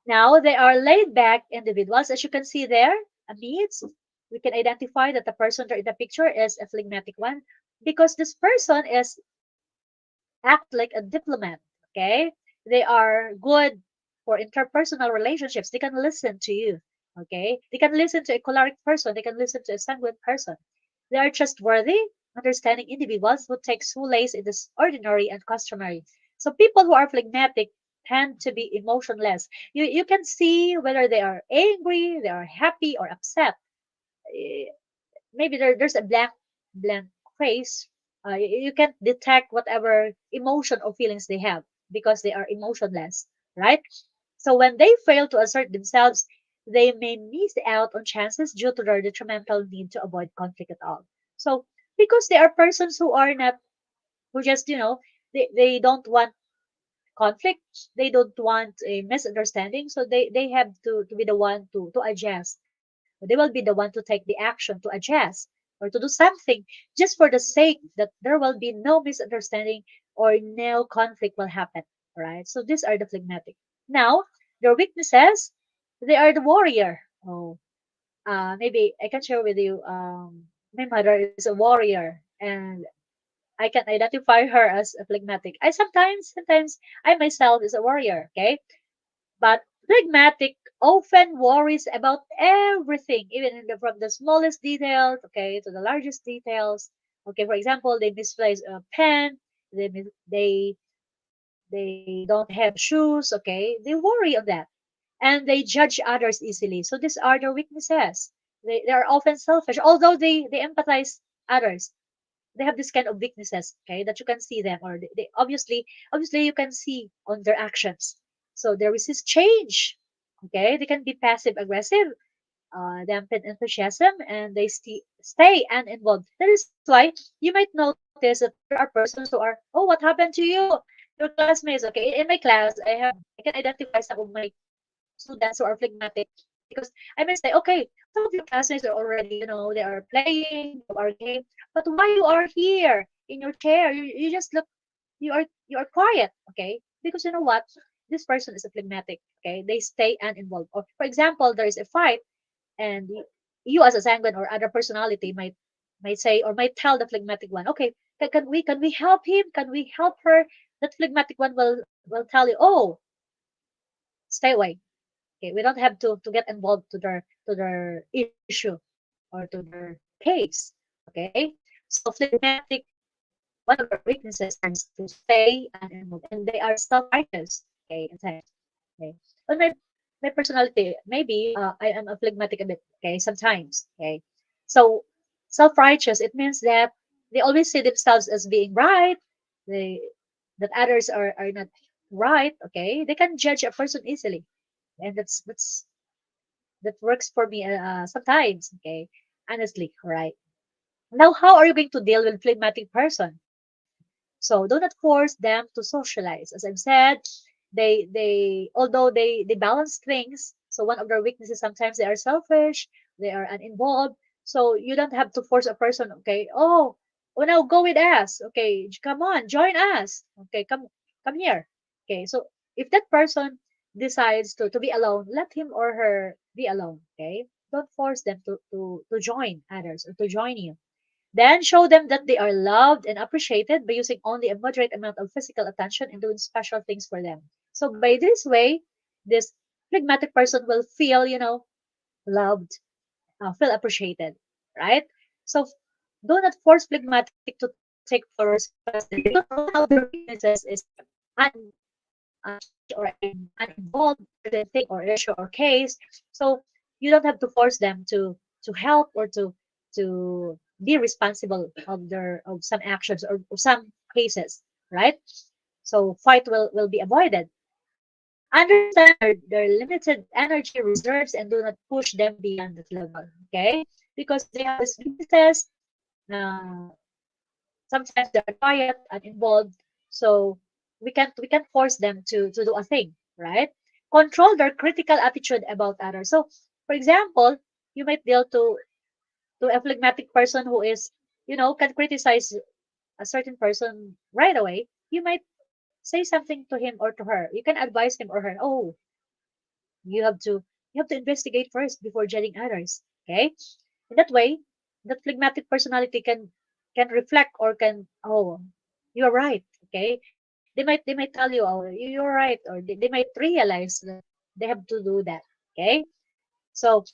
Now they are laid back individuals. As you can see there, amidst, we can identify that the person there in the picture is a phlegmatic one because this person is act like a diplomat. Okay, they are good for interpersonal relationships. They can listen to you. Okay, they can listen to a choleric person. They can listen to a sanguine person. They are trustworthy, understanding individuals who take solace in the ordinary and customary. So people who are phlegmatic tend to be emotionless. You can see whether they are angry, they are happy or upset. Eh, Maybe there's a blank face. You can't detect whatever emotion or feelings they have because they are emotionless, right? So when they fail to assert themselves, they may miss out on chances due to their detrimental need to avoid conflict at all. So because they are persons who are not, who just, they don't want conflict, they don't want a misunderstanding, so they have to be the one to adjust. They will be the one to take the action to adjust or to do something just for the sake that there will be no misunderstanding or no conflict will happen. Right? So these are the phlegmatic. Now, their weaknesses, they are the warrior. Oh, maybe I can share with you. My mother is a warrior, and I can identify her as a phlegmatic. I sometimes I myself is a warrior. Okay, but phlegmatic often worries about everything, even from the smallest details, okay, to the largest details. Okay, for example, they misplace a pen, they don't have shoes, okay, they worry on that, and they judge others easily. So these are their weaknesses. They are often selfish, although they empathize others. They have this kind of weaknesses, okay, that you can see them, or they obviously you can see on their actions. So they resist change. Okay, they can be passive aggressive, dampen enthusiasm, and they stay uninvolved. That is why you might notice that there are persons who are, oh, what happened to you, your classmates. Okay, in my class I can identify some of my students who are phlegmatic because I may say, okay, some of your classmates are already, they are playing, they are game, but why you are here in your chair? You just look, you are quiet, okay? Because you know what? This person is a phlegmatic, okay? They stay uninvolved. Or for example, there is a fight, and you as a sanguine or other personality might say or might tell the phlegmatic one, okay, can we help him? Can we help her? That phlegmatic one will tell you, oh, stay away. Okay, we don't have to get involved to their issue or to their case. Okay, so phlegmatic, one of their weaknesses is to stay uninvolved, and they are self-righteous. Okay, in fact. Okay, but my personality, maybe I am a phlegmatic a bit. Okay, sometimes. Okay, so self-righteous, it means that they always see themselves as being right. They that others are not right. Okay, they can judge a person easily, and that works for me sometimes. Okay, honestly, right. Now, how are you going to deal with phlegmatic person? So do not force them to socialize. As I've said, although they balance things. So one of their weaknesses, sometimes they are selfish, they are uninvolved. So you don't have to force a person. Okay, oh now go with us. Okay, come on, join us. Okay, come here. Okay, so if that person decides to be alone, let him or her be alone. Okay, don't force them to join others or to join you. Then show them that they are loved and appreciated by using only a moderate amount of physical attention and doing special things for them. So by this way, this phlegmatic person will feel, loved, feel appreciated, right? So do not force phlegmatic to take full responsibility because one of their weaknesses is unchange or uninvolved in certain thing or issue or case. So you don't have to force them to help or to be responsible of some actions or some cases, right? So fight will be avoided. Understand their limited energy reserves and do not push them beyond that level. Okay, because they have these weaknesses. Uh, sometimes they are quiet and involved, so we can't force them to do a thing, right? Control their critical attitude about others. So, for example, you might deal to a phlegmatic person who is, can criticize a certain person right away. You might say something to him or to her. You can advise him or her. Oh, you have to you have to investigate first before judging others. Okay, in that way, that phlegmatic personality can reflect or can, oh, you're right. Okay, they might tell you, oh, you're right, or they might realize that they have to do that. Okay, so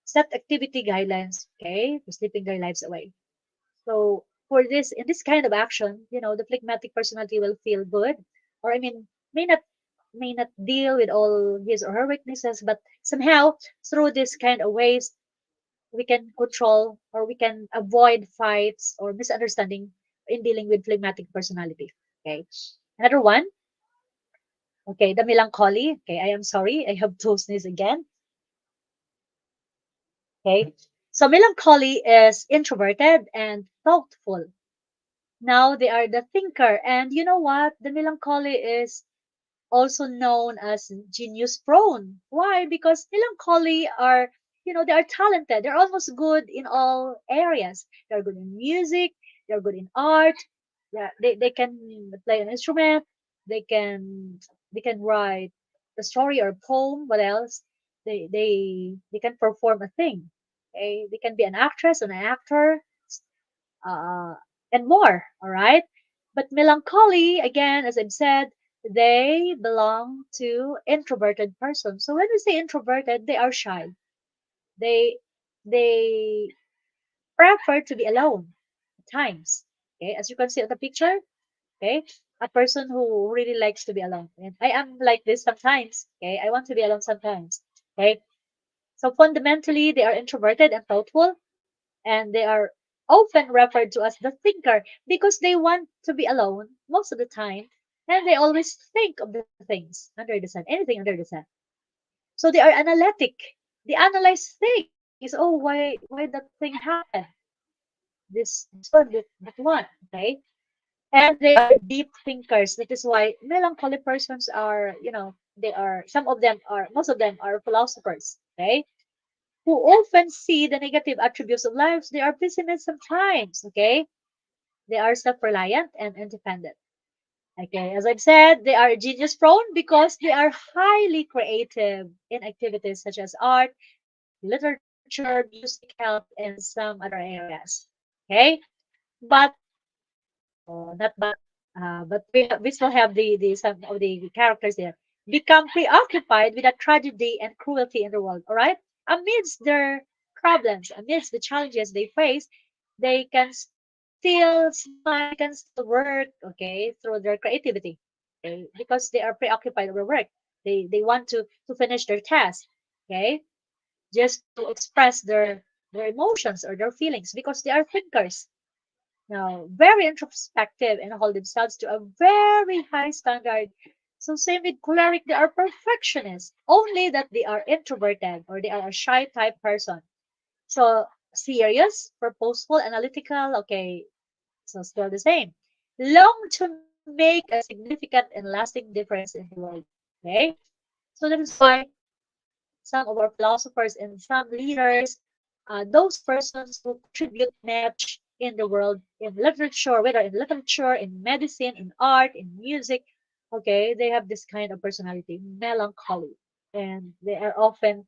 set activity guidelines. Okay, for sleeping their lives away. So for this, in this kind of action, the phlegmatic personality will feel good, or I mean, may not may not deal with all his or her weaknesses, but somehow through this kind of ways, we can control or we can avoid fights or misunderstanding in dealing with phlegmatic personality. Okay. Another one, okay, the melancholy. Okay, I am sorry, I have to sneeze again. Okay. So melancholy is introverted and thoughtful. Now they are the thinker. And you know what? The melancholy is also known as genius prone. Why? Because melancholy are, they are talented. They're almost good in all areas. They're good in music, they're good in art. Yeah, they can play an instrument, they can they can write a story or a poem. What else? They can perform a thing. Okay? They can be an actress, an actor, uh, and more. All right. But melancholy, again, as I've said, they belong to introverted persons. So when we say introverted, they are shy. They prefer to be alone at times. Okay, as you can see on the picture. Okay, a person who really likes to be alone. And I am like this sometimes. Okay, I want to be alone sometimes. Okay, so fundamentally, they are introverted and thoughtful, and they are often referred to as the thinker because they want to be alone most of the time, and they always think of the things under the sun, anything under the sun. So they are analytic. They analyze things. Oh, why that thing happened? This one, that one. Okay, and they are deep thinkers. That is why melancholy persons are, they are, some of them are, most of them are philosophers. Okay, who often see the negative attributes of life. They are pessimists sometimes, okay? They are self-reliant and independent. Okay, as I've said, they are genius prone because they are highly creative in activities such as art, literature, music, health, and some other areas. Okay, but not but we still have the some of the characters there become preoccupied with the tragedy and cruelty in the world. All right, amidst their problems, amidst the challenges they face, they can still smile, they can still work, okay, through their creativity, okay, because they are preoccupied with work. They want to finish their task, okay, just to express their emotions or their feelings because they are thinkers. Now, very introspective and hold themselves to a very high standard. So same with choleric, they are perfectionists, only that they are introverted or they are a shy type person. So serious, purposeful, analytical, okay, so still the same. Long to make a significant and lasting difference in the world. Okay? So that is why some of our philosophers and some leaders, those persons who contribute much in the world, in literature, whether in literature, in medicine, in art, in music, okay, they have this kind of personality, melancholy, and they are often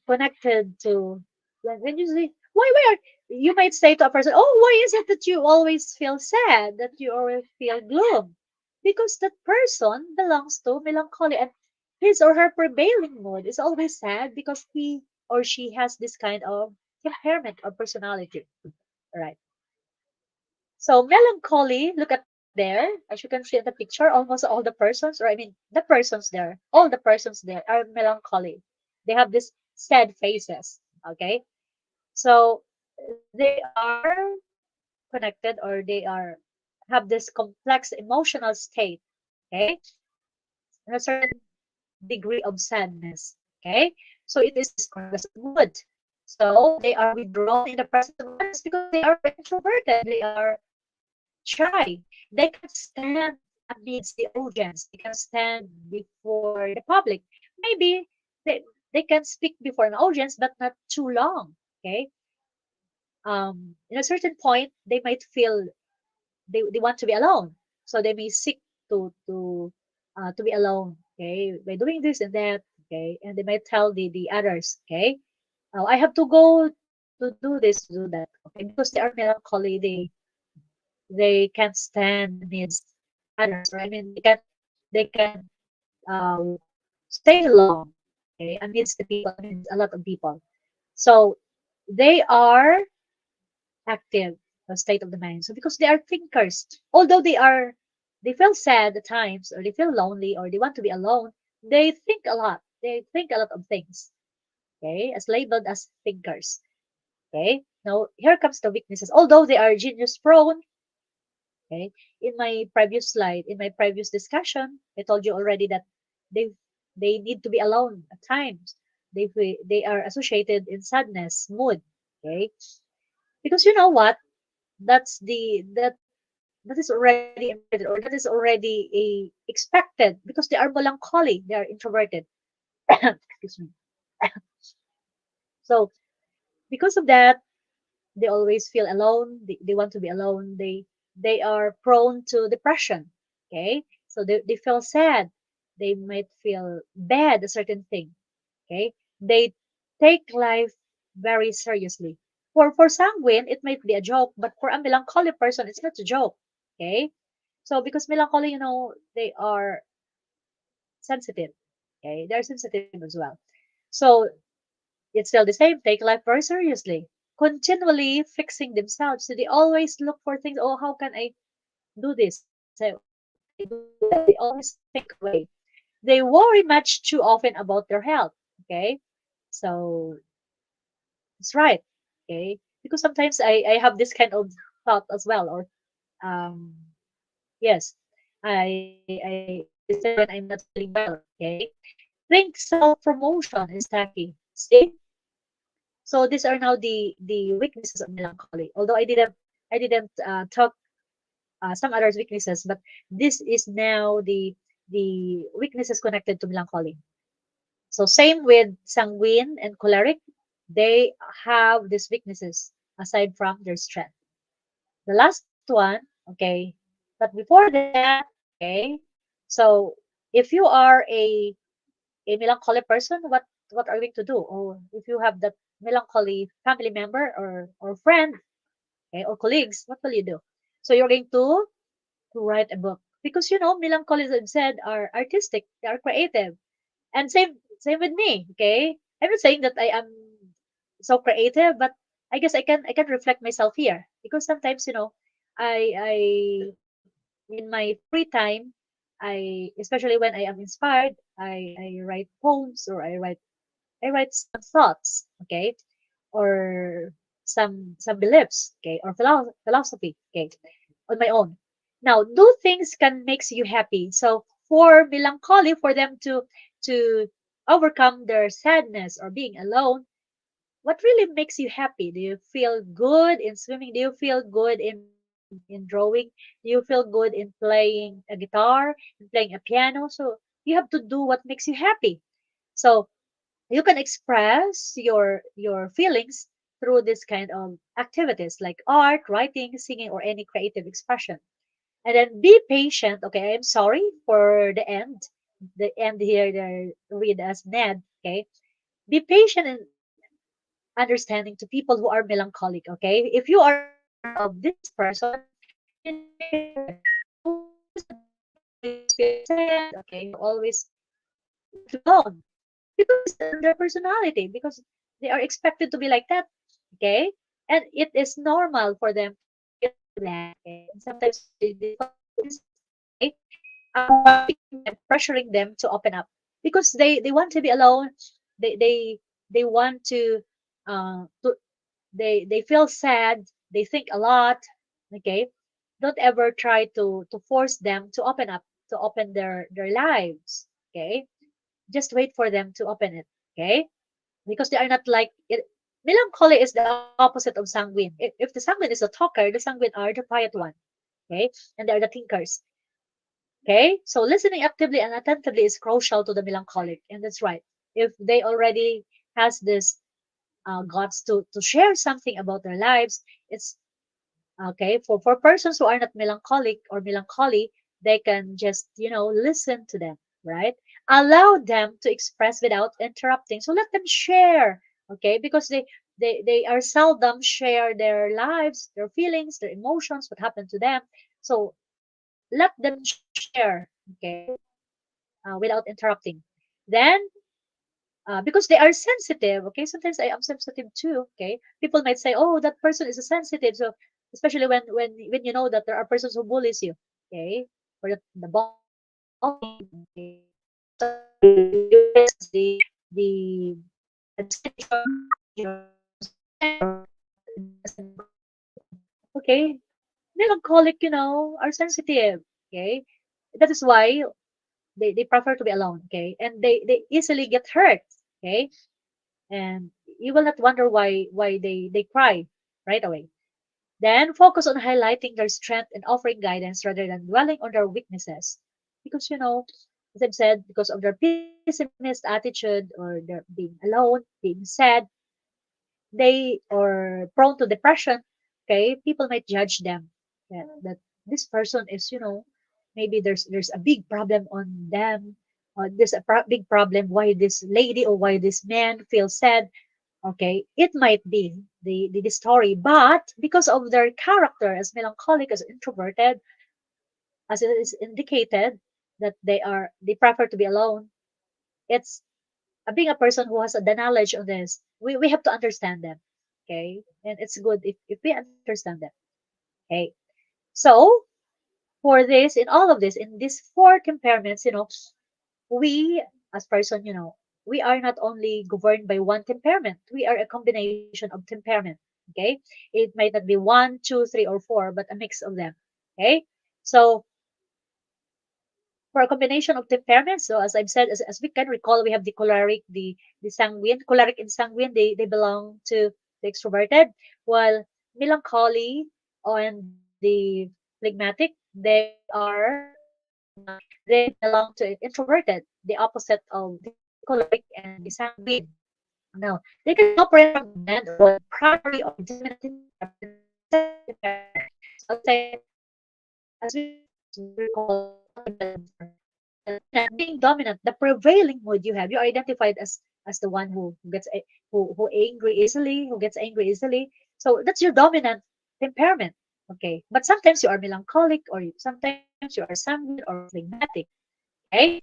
connected to, when you say, why are, you might say to a person, oh, why is it that you always feel sad, that you always feel gloom? Because that person belongs to melancholy, and his or her prevailing mood is always sad because he or she has this kind of temperament or personality. Right. So melancholy, look at there, as you can see in the picture, almost all the persons, or I mean the persons there, all the persons there are melancholy. They have this sad faces. Okay. So they are connected, or they are have this complex emotional state. Okay. And a certain degree of sadness. Okay. So it is described as mood. So they are withdrawn in the presence of others because they are introverted. They are shy. They can't stand amidst the audience. They can't stand before the public. Maybe they, they can speak before an audience, but not too long. Okay. In a certain point, they might feel they want to be alone. So they may seek to be alone. Okay. By doing this and that. Okay. And they might tell the others. Okay. I have to go to do this, to do that. Okay. Because they are melancholy. They can't stand amidst others, or I mean they can uh, stay long, okay, amidst the people, amidst a lot of people. So they are active, a state of the mind. So because they are thinkers, although they feel sad at times, or they feel lonely, or they want to be alone, they think a lot. They think a lot of things. Okay, as labeled as thinkers. Okay. Now here comes the weaknesses. Although they are genius prone, okay. In my previous slide, in my previous discussion, I told you already that they they need to be alone at times. They are associated in sadness, mood. Okay, because you know what? That is already embedded, or that is already a expected because they are melancholy. They are introverted. Excuse me. So because of that, they always feel alone. They want to be alone. They are prone to depression. Okay, so they feel sad. They might feel bad a certain thing. Okay, they take life very seriously. For sanguine, it might be a joke, but for a melancholy person, it's not a joke. Okay, so because melancholy, they are sensitive. Okay, they're sensitive as well. So it's still the same. Take life very seriously, continually fixing themselves. So they always look for things. Oh, how can I do this? How can I do that? They always think away. They worry much too often about their health. Okay, so it's right. Okay, because sometimes I have this kind of thought as well, or um, yes, I say when I'm not feeling well. Okay, think self promotion is tacky. See, so these are now the weaknesses of melancholy. Although I didn't talk some others weaknesses, but this is now the weaknesses connected to melancholy. So same with sanguine and choleric, they have these weaknesses aside from their strength. The last one, okay, but before that, okay, so if you are a melancholy person, what are you going to do? Or if you have that melancholy family member or friend, okay, or colleagues, what will you do? So you're going to write a book because melancholy, as I've said, are artistic, they are creative, and same with me. Okay, I'm not saying that I am so creative, but I can reflect myself here because sometimes I in my free time, especially when I am inspired, I write poems, or I write some thoughts, okay, or some beliefs, okay, or philosophy, okay, on my own. Now, do things can makes you happy. So for melancholy, for them to overcome their sadness or being alone, what really makes you happy? Do you feel good in swimming? Do you feel good in drawing? Do you feel good in playing a guitar, in playing a piano? So you have to do what makes you happy. So you can express your feelings through this kind of activities like art, writing, singing, or any creative expression. And then be patient. Okay, I'm sorry for the end. The end here, they read as Ned. Okay, be patient and understanding to people who are melancholic. Okay, if you are part of this person, you need to be patient with them. Who doesn't always feel sad? Okay, who always want to be alone because it's their personality, because they are expected to be like that. Okay, and it is normal for them to feel that. Okay, and sometimes they call it weaknesses. Okay, pushing them, pressuring them to open up because they want to be alone. They want to they feel sad, they think a lot. Okay, don't ever try to force them to open up, to open their lives. Okay, just wait for them to open it. Okay, because they are not like it. Melancholy is the opposite of sanguine. If the sanguine is a talker, the sanguine are the quiet one. Okay, and they're the thinkers. Okay, so listening actively and attentively is crucial to the melancholic, and that's right. If they already has this guts to share something about their lives, it's okay. For persons who are not melancholic or melancholy, they can just listen to them, right? Allow them to express without interrupting. So let them share, okay? Because they are seldom share their lives, their feelings, their emotions, what happened to them. So let them share, okay, without interrupting. Then, because they are sensitive, okay, sometimes I am sensitive too, okay. People might say, oh, that person is sensitive. So especially when you know that there are persons who bullies you, okay, or the bullying, okay, sometimes you witness the discrimination against your strength or as a okay, melancholic, are sensitive, okay. That is why they prefer to be alone, okay, and they easily get hurt, okay, and you will not wonder why they cry right away. Then focus on highlighting their strength and offering guidance rather than dwelling on their weaknesses. Because as I've said, because of their pessimist attitude or their being alone, being sad, they or prone to depression, okay, people might judge them that this person is, maybe there's a big problem on them. There's a big problem why this lady or why this man feels sad. Okay, it might be the story, but because of their character as melancholic, as introverted, as it is indicated that they prefer to be alone. It's being a person who has the knowledge of this. We have to understand them. Okay, and it's good if we understand them. Okay, so for this, in all of this, in these four temperaments, we as person, we are not only governed by one temperament. We are a combination of temperament. Okay, it might not be one, two, three, or four, but a mix of them. Okay, so for a combination of temperaments, so as I've said, as we can recall, we have the choleric, the sanguine. Choleric and sanguine, they belong to the extroverted, while melancholy and the phlegmatic, they belong to introverted, the opposite of the choleric and the sanguine. Now, they can operate from the blend or both primary or dominant temperament or secondary temperament. So as I said, as we recall what I've said before, dominant, being dominant, the prevailing mood you have, you're identified as the one who gets who angry easily, who gets angry easily. So that's your dominant temperament. Okay, but sometimes you are melancholic, or sometimes you are sanguine or phlegmatic. Okay,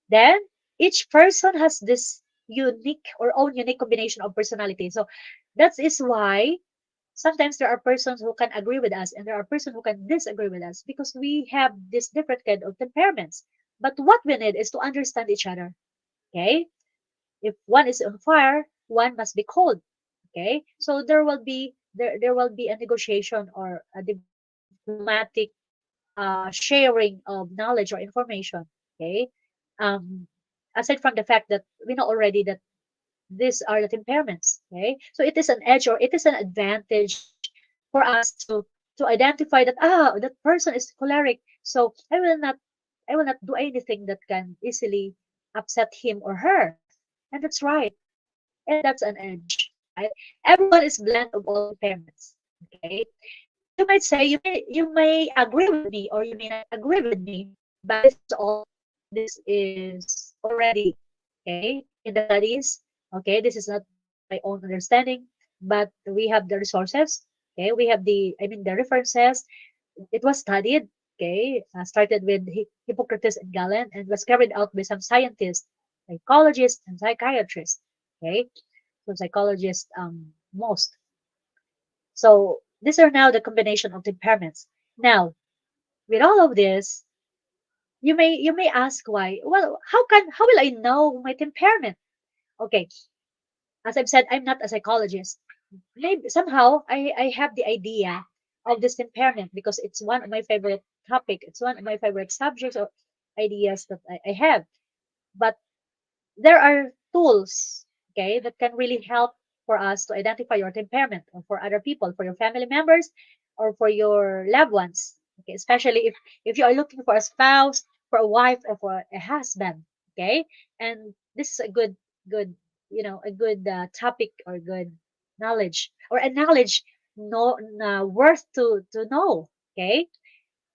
then each person has this unique or own unique combination of personality. So that is why sometimes there are persons who can agree with us and there are persons who can disagree with us because we have this different kind of temperaments. But what we need is to understand each other. Okay, if one is on fire, one must be cold. Okay, so there will be a negotiation or a diplomatic sharing of knowledge or information. Okay, um aside from the fact that we know already that these are the temperaments. Okay, so it is an edge or it is an advantage for us to identify that that person is choleric, so I will not do anything that can easily upset him or her. And that's right, and that's an edge, right? Everyone is blend of all temperaments. Okay, you might say, you may agree with me or you may not agree with me, but this is already okay in the studies. Okay, this is not my own understanding, but we have the resources. Okay, we have the references. It was studied. Okay, started with Hippocrates and Galen, and was carried out by some scientists, psychologists, and psychiatrists. Okay, so psychologists most. So these are now the combination of temperaments. Now, with all of this, you may ask why. Well, how will I know my temperament? Okay, as I've said, I'm not a psychologist. Maybe somehow I have the idea of this temperament because it's one of my favorite topic. It's one of my favorite subjects or ideas that I have. But there are tools, okay, that can really help. for us to identify your temperament, or for other people, for your family members, or for your loved ones. Okay, especially if you are looking for a spouse, for a wife, or for a husband. Okay, and this is a good a good topic, or good knowledge, or a knowledge no worth to know. Okay,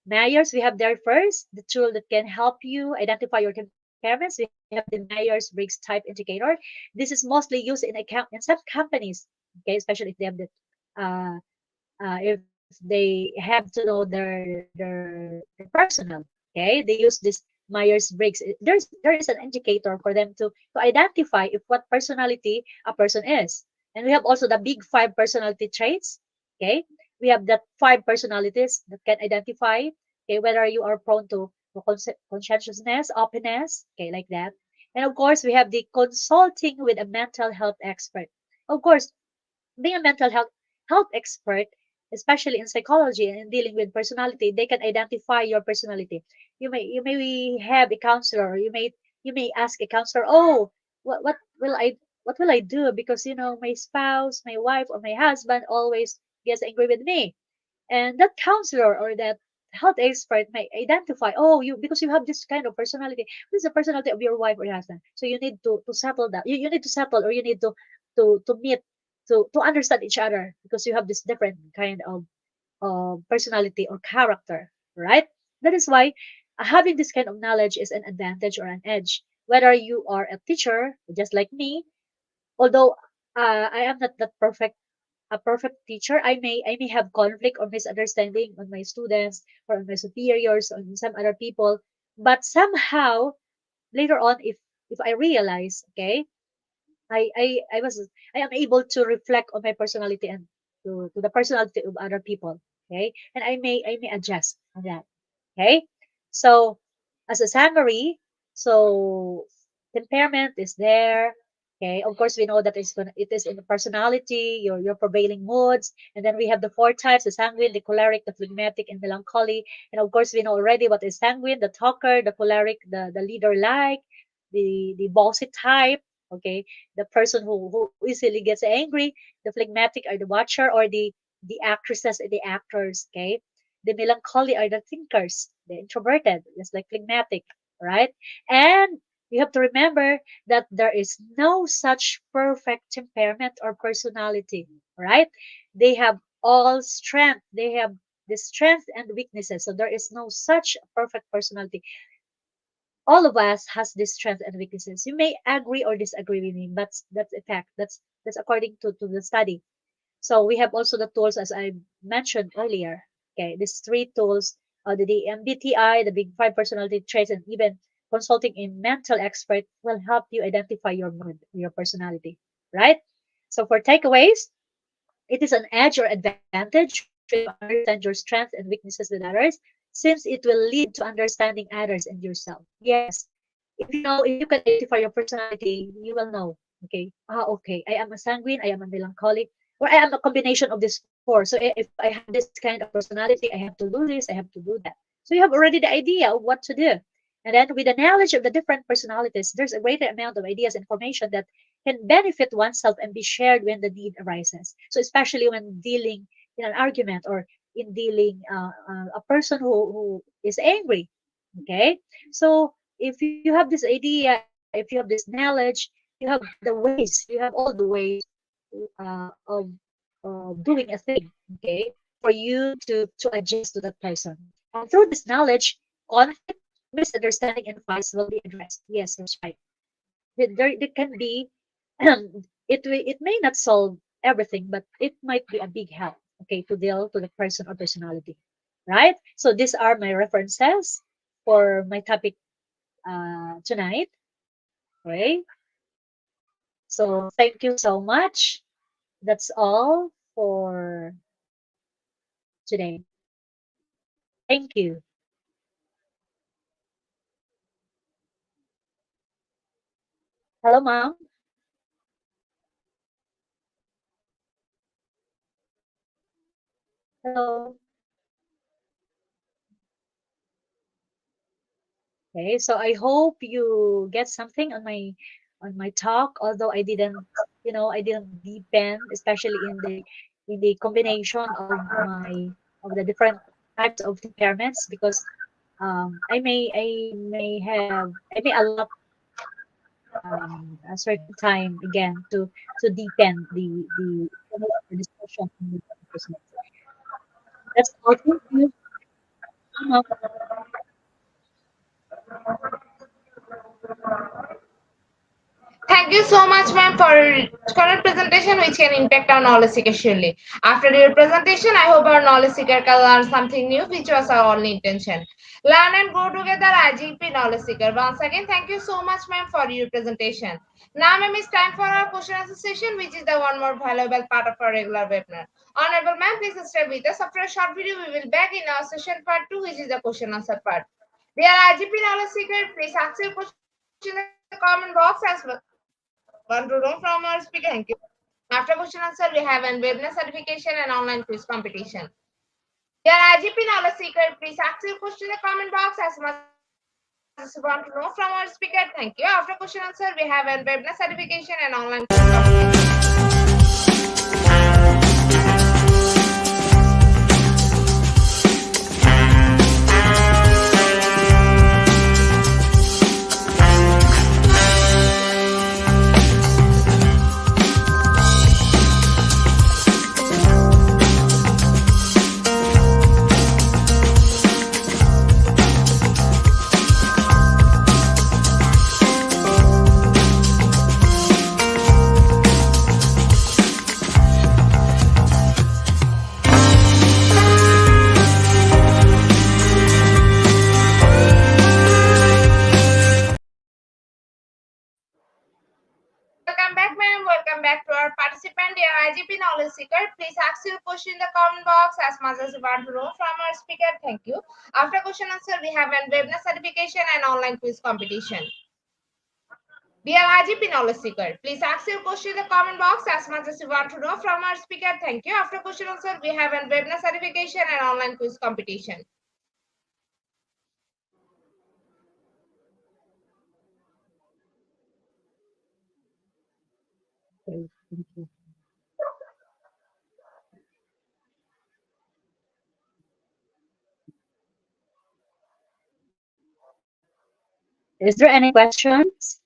Myers, we have there first the tool that can help you identify your temperaments. We have the Myers-Briggs type indicator. This is mostly used in some companies, okay, especially if they have the uh, if they have to know their personal. Okay, they use this Myers-Briggs. There is an indicator for them to identify if what personality a person is. And we have also the big five personality traits. Okay, we have that five personalities that can identify, okay, whether you are prone to conscientiousness, openness, okay, like that. And of course, we have the consulting with a mental health expert. Of course, being a mental health expert, especially in psychology and in dealing with personality, they can identify your personality. You may have a counselor, or you may ask a counselor, oh, what will I do, because my spouse, my wife, or my husband always gets angry with me. And that counselor or that health expert may identify, oh, you because you have this kind of personality. This is the personality of your wife or your husband, so you need to settle that. You need to settle, or you need to meet, to understand each other, because you have this different kind of personality or character, right? That is why having this kind of knowledge is an advantage or an edge, whether you are a teacher just like me. Although I am not that perfect teacher, I may have conflict or misunderstanding on my students, or on my superiors, or on some other people. But somehow later on, if I realize, okay, I am able to reflect on my personality, and to the personality of other people. Okay, and I may adjust on that. Okay, so as a summary, so temperament is there. Okay, of course we know that it is in the personality, your prevailing moods, and then we have the four types: the sanguine, the choleric, the phlegmatic, and melancholy. And of course we know already what is sanguine: the talker, the choleric, the leader like, the bossy type. Okay, the person who easily gets angry, the phlegmatic are the watcher, or the actresses and the actors. Okay, the melancholy are the thinkers, the introverted, just like phlegmatic, right? And you have to remember that there is no such perfect temperament or personality, right? They have all strength. They have the strength and weaknesses. So there is no such perfect personality. All of us has this strengths and weaknesses. You may agree or disagree with me, but that's a fact. That's according to the study. So we have also the tools as I mentioned earlier. Okay, these three tools, the MBTI, the Big Five personality traits, and even consulting a mental expert will help you identify your mood, your personality, right? So for takeaways, it is an edge or advantage when you understand your strengths and weaknesses with others, since it will lead to understanding others and yourself. Yes, if you can identify your personality, you will know. Okay, okay, I am a sanguine, I am a melancholic, or I am a combination of these four. So if I have this kind of personality, I have to do this, I have to do that. So you have already the idea of what to do. And then with the knowledge of the different personalities, there's a greater amount of ideas and information that can benefit oneself and be shared when the need arises. So especially when dealing in an argument, or in dealing a person who is angry. Okay, so if you have this idea, if you have this knowledge, you have the ways, you have all the ways of doing a thing. Okay, for you to adjust to that person. And through this knowledge, conflict, misunderstanding, and fights will be addressed. Yes, that's right. There can be it may not solve everything, but it might be a big help, okay, to deal to the person or personality, right? So these are my references for my topic tonight. Okay, so thank you so much. That's all for today. Thank you. Hello, ma'am. Hello. Okay, so I hope you get something on my talk, although I didn't I didn't deepen, especially in the combination of the different types of temperaments, because I may allot a certain time again to deepen the discussion on the topic. That's all. Thank you so much. Thank you so much, ma'am, for your current presentation, which can impact our knowledge seeker surely. After your presentation, I hope our knowledge seeker can learn something new, which was our only intention. Learn and grow together, IGP knowledge seeker. Once again, thank you so much, ma'am, for your presentation. Now, ma'am, it's time for our question answer session, which is the one more valuable part of our regular webinar. Honorable ma'am, please stay with us. After a short video, we will back in our session part 2, which is the question answer part. Dear IGP knowledge seeker, please ask your question in the comment box as well. Want to know from our speaker? Thank you. After question answer, we have an webinar certification and online quiz competition. Dear IGP knowledge seeker, please ask your question in the comment box as much as you want to know from our speaker. Thank you. After question answer, we have an webinar certification and online quiz competition. Welcome back, ma'am. Welcome back to our participant, dear IGP knowledge seeker. Please ask your question in the comment box as much as you want to know from our speaker. Thank you. After question answer, we have an webinar certification and online quiz competition. Dear IGP knowledge seeker, please ask your question in the comment box as much as you want to know from our speaker. Thank you. After question answer, we have an webinar certification and online quiz competition. Okay, thank you. Is there any questions?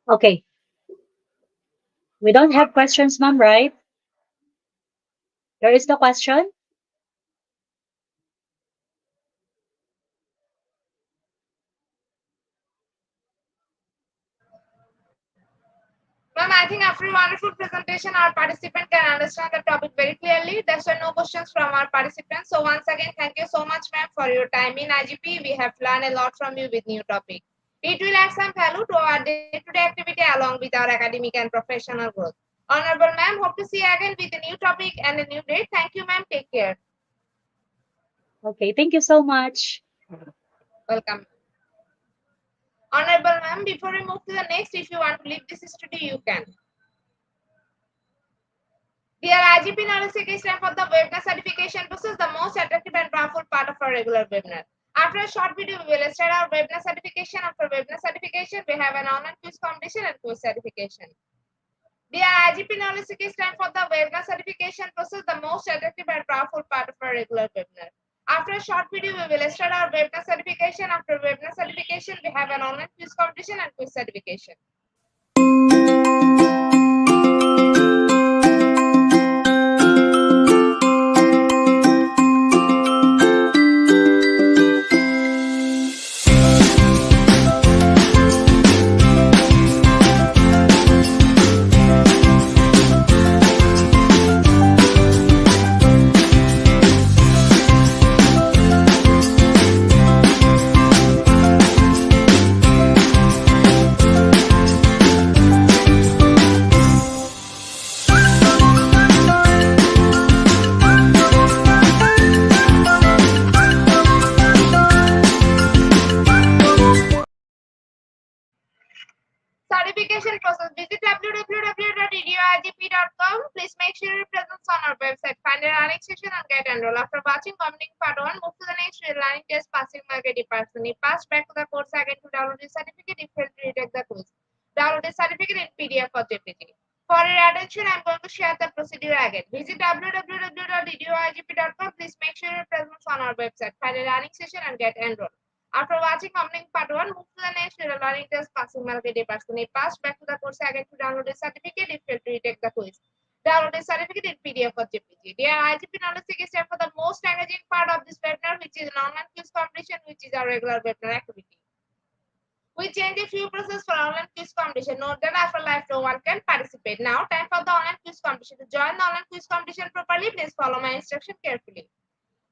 Okay, we don't have questions, ma'am, right? There is no question. Ma'am, I think after a wonderful presentation, our participant can understand the topic very clearly. There's no questions from our participants. So once again, thank you so much, ma'am, for your time in IGP. We have learned a lot from you with new topic. It will add some value to our day-to-day activity along with our academic and professional growth. Honorable ma'am, hope to see you again with a new topic and a new date. Thank you, ma'am. Take care. Okay, thank you so much. Welcome. Honorable ma'am, before we move to the next, if you want to leave this studio, you can. Dear IGP knowledge seeker, is time for the webinar certification. This is the most attractive and powerful part of our regular webinar. After a short video, we will start our webinar certification. After webinar certification, we have an online quiz competition and quiz certification. Dear IGP knowledge seeker, is time for the webinar certification. This is the most attractive and powerful part of our regular webinar. After a short video, we will start our webinar certification. After webinar certification, we have an online quiz competition and quiz certification. process. Visit www.radioigp.com. Please make sure your presence on our website. Find a learning session and get enrolled. After watching Community Part 1, move to the next real learning test passing market person. If pass back to the course again to download the certificate, if failed to retake the quiz. Download the certificate in PDF or JPG. For your attention, I'm going to share the procedure again. Visit www.radioigp.com. Please make sure your presence on our website. Find a learning session and get enrolled. After watching Community Part 1, move to the next real learning test passing market person. If pass back to the course again to download the certificate, if failed to retake the quiz. Download the certificate in PDF or JPG. Dear IGP knowledge seeking step for the most engaging part of this webinar, which is an online quiz competition, which is our regular webinar activity. We change a few processes for online quiz competition. Note that after live, no one can participate. Now, time for the online quiz competition. To join the online quiz competition properly, please follow my instruction carefully.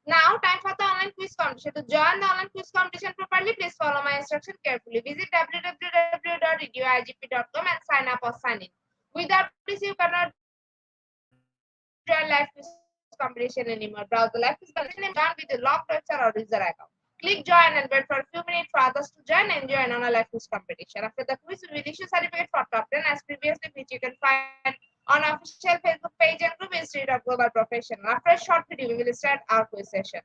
Now, time for the online quiz competition. To join the online quiz competition properly, please follow my instruction carefully. Visit www.radioigp.com and sign up or sign in. Without this, you cannot join live quiz competition anymore. Browse the live quiz competition and join with the locked website or user account. Click join and wait for a few minutes for others to join and join on a live quiz competition. After the quiz, we will issue certificate for top 10 as previously, which you can find on official Facebook page and group Institute of Global Professional. After a short video, we will start our quiz session.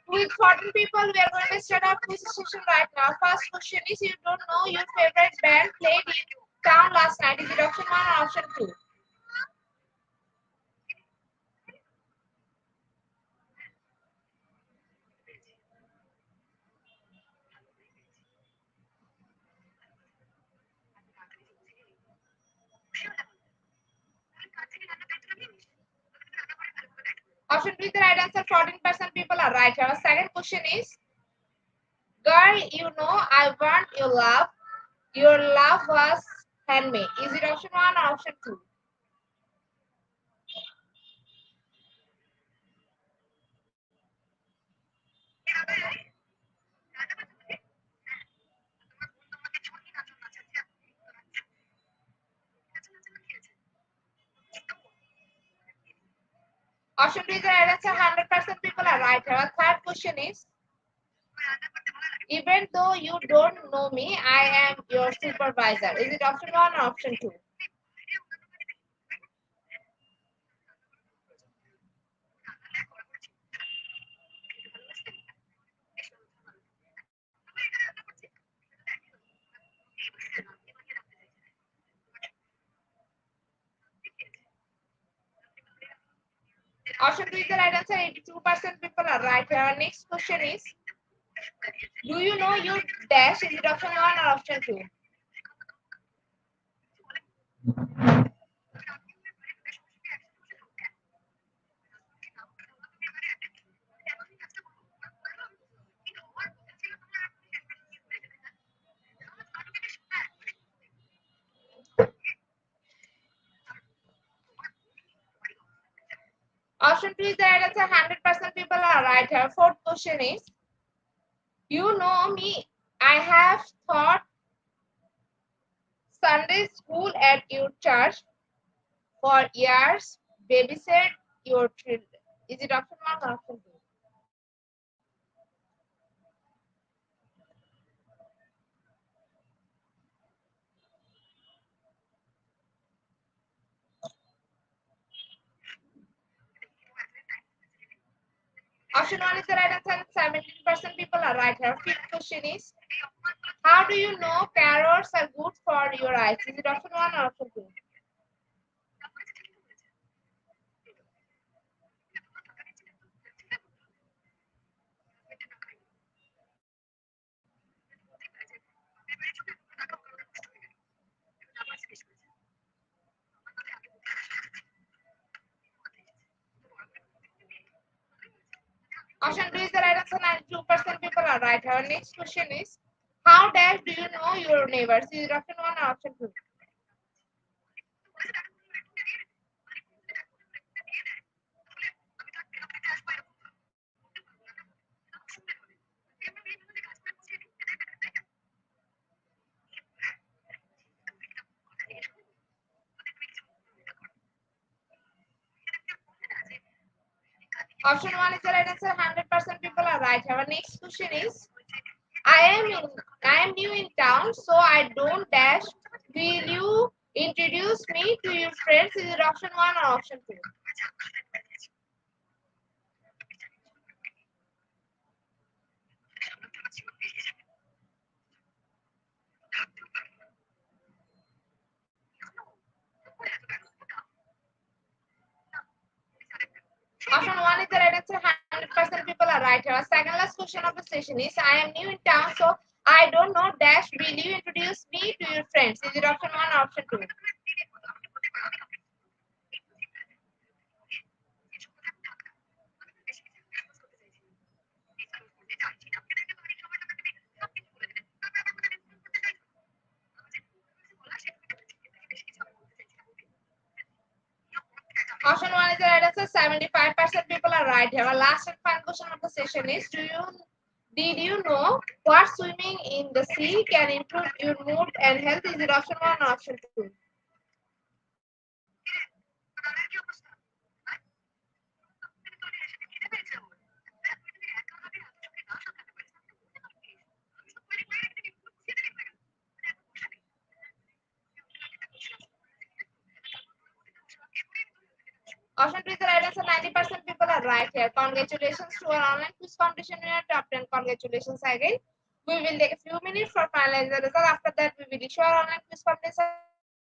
With 14 people, we are going to start our quiz session right now. First question is, you don't know your favorite band played in town last night. Is it option 1 or option 2? Option 2 is the right answer. 14% people are right. Our second question is, girl, you know I want your love. Your love was handmade. Is it option 1 or option 2? Option 2 is the right answer. 100% people are right. Our third question is, even though you don't know me, I am your supervisor. Is it option 1 or option 2? Option 2 is the right answer. 82% people are right. Our next question is, do you know your dash? Is it option 1 or option 2? Option 2 is the right answer. 100% people are right. Our fourth question is, you know me. I have taught Sunday school at your church for years. Babysit your children. Is it option 1 or option 2? Option 1 is the right answer. 17% people are right. Our fifth question is, how do you know carrots are good for your eyes? Is it option 1 or option 2? Option 2 is the right answer. 92% people are right. Our next question is, how dash do you know your neighbors? Is it option 1 or option 2? Option 1 is the right answer. 100% people are right. Our next question is, I am in I am new in town, so I don't dash. Will you introduce me to your friends? Is it option 1 or option 2? Option 1 is the right answer. 100% people are right. Our second last question of the session is, I am new in town, so I don't know dash. Will you introduce me to your friends? Is it option 1 or option 2? Option 1 is the right answer. 75% people are right. Our last and final question of the session is, did you know what swimming in the sea can improve your mood and health? Is it option 1 or option 2? Option 2 is the right answer. 90% people are right here. Congratulations to our online quiz competition. We are top 10. Congratulations again. We will take a few minutes for finalizing the result. After that, we will issue our online quiz competition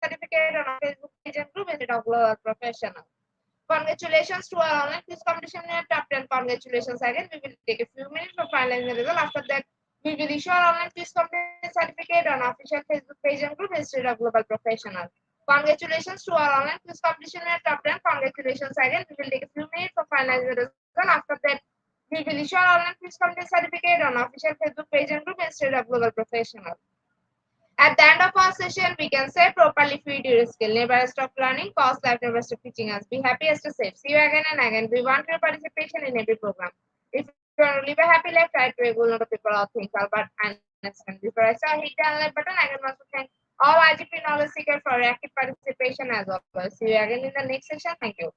certificate on our Facebook page and group instead of Global Professional. Congratulations to our online quiz competition. We are top 10. Congratulations again. We will take a few minutes for finalizing the result. After that, we will issue our online quiz competition certificate on our official Facebook page and group instead of Global Professional. Congratulations to our online quiz competition. We are top 10. Congratulations again. We will take a few minutes for finalizing the result. After that, we will issue our online quiz competition certificate on our official Facebook page and group instead of Global Professional. At the end of our session, we can say properly feed your skill. Never stop learning, cause life never stop teaching us. Be happy as to save. See you again and again. We want your participation in every program. If you want to live a happy life, try to a goal, not a people or things. Albert Einstein. Before I start, hit the like button. I can also thank all IGP knowledge seekers for your active participation as always. See you again in the next session. Thank you.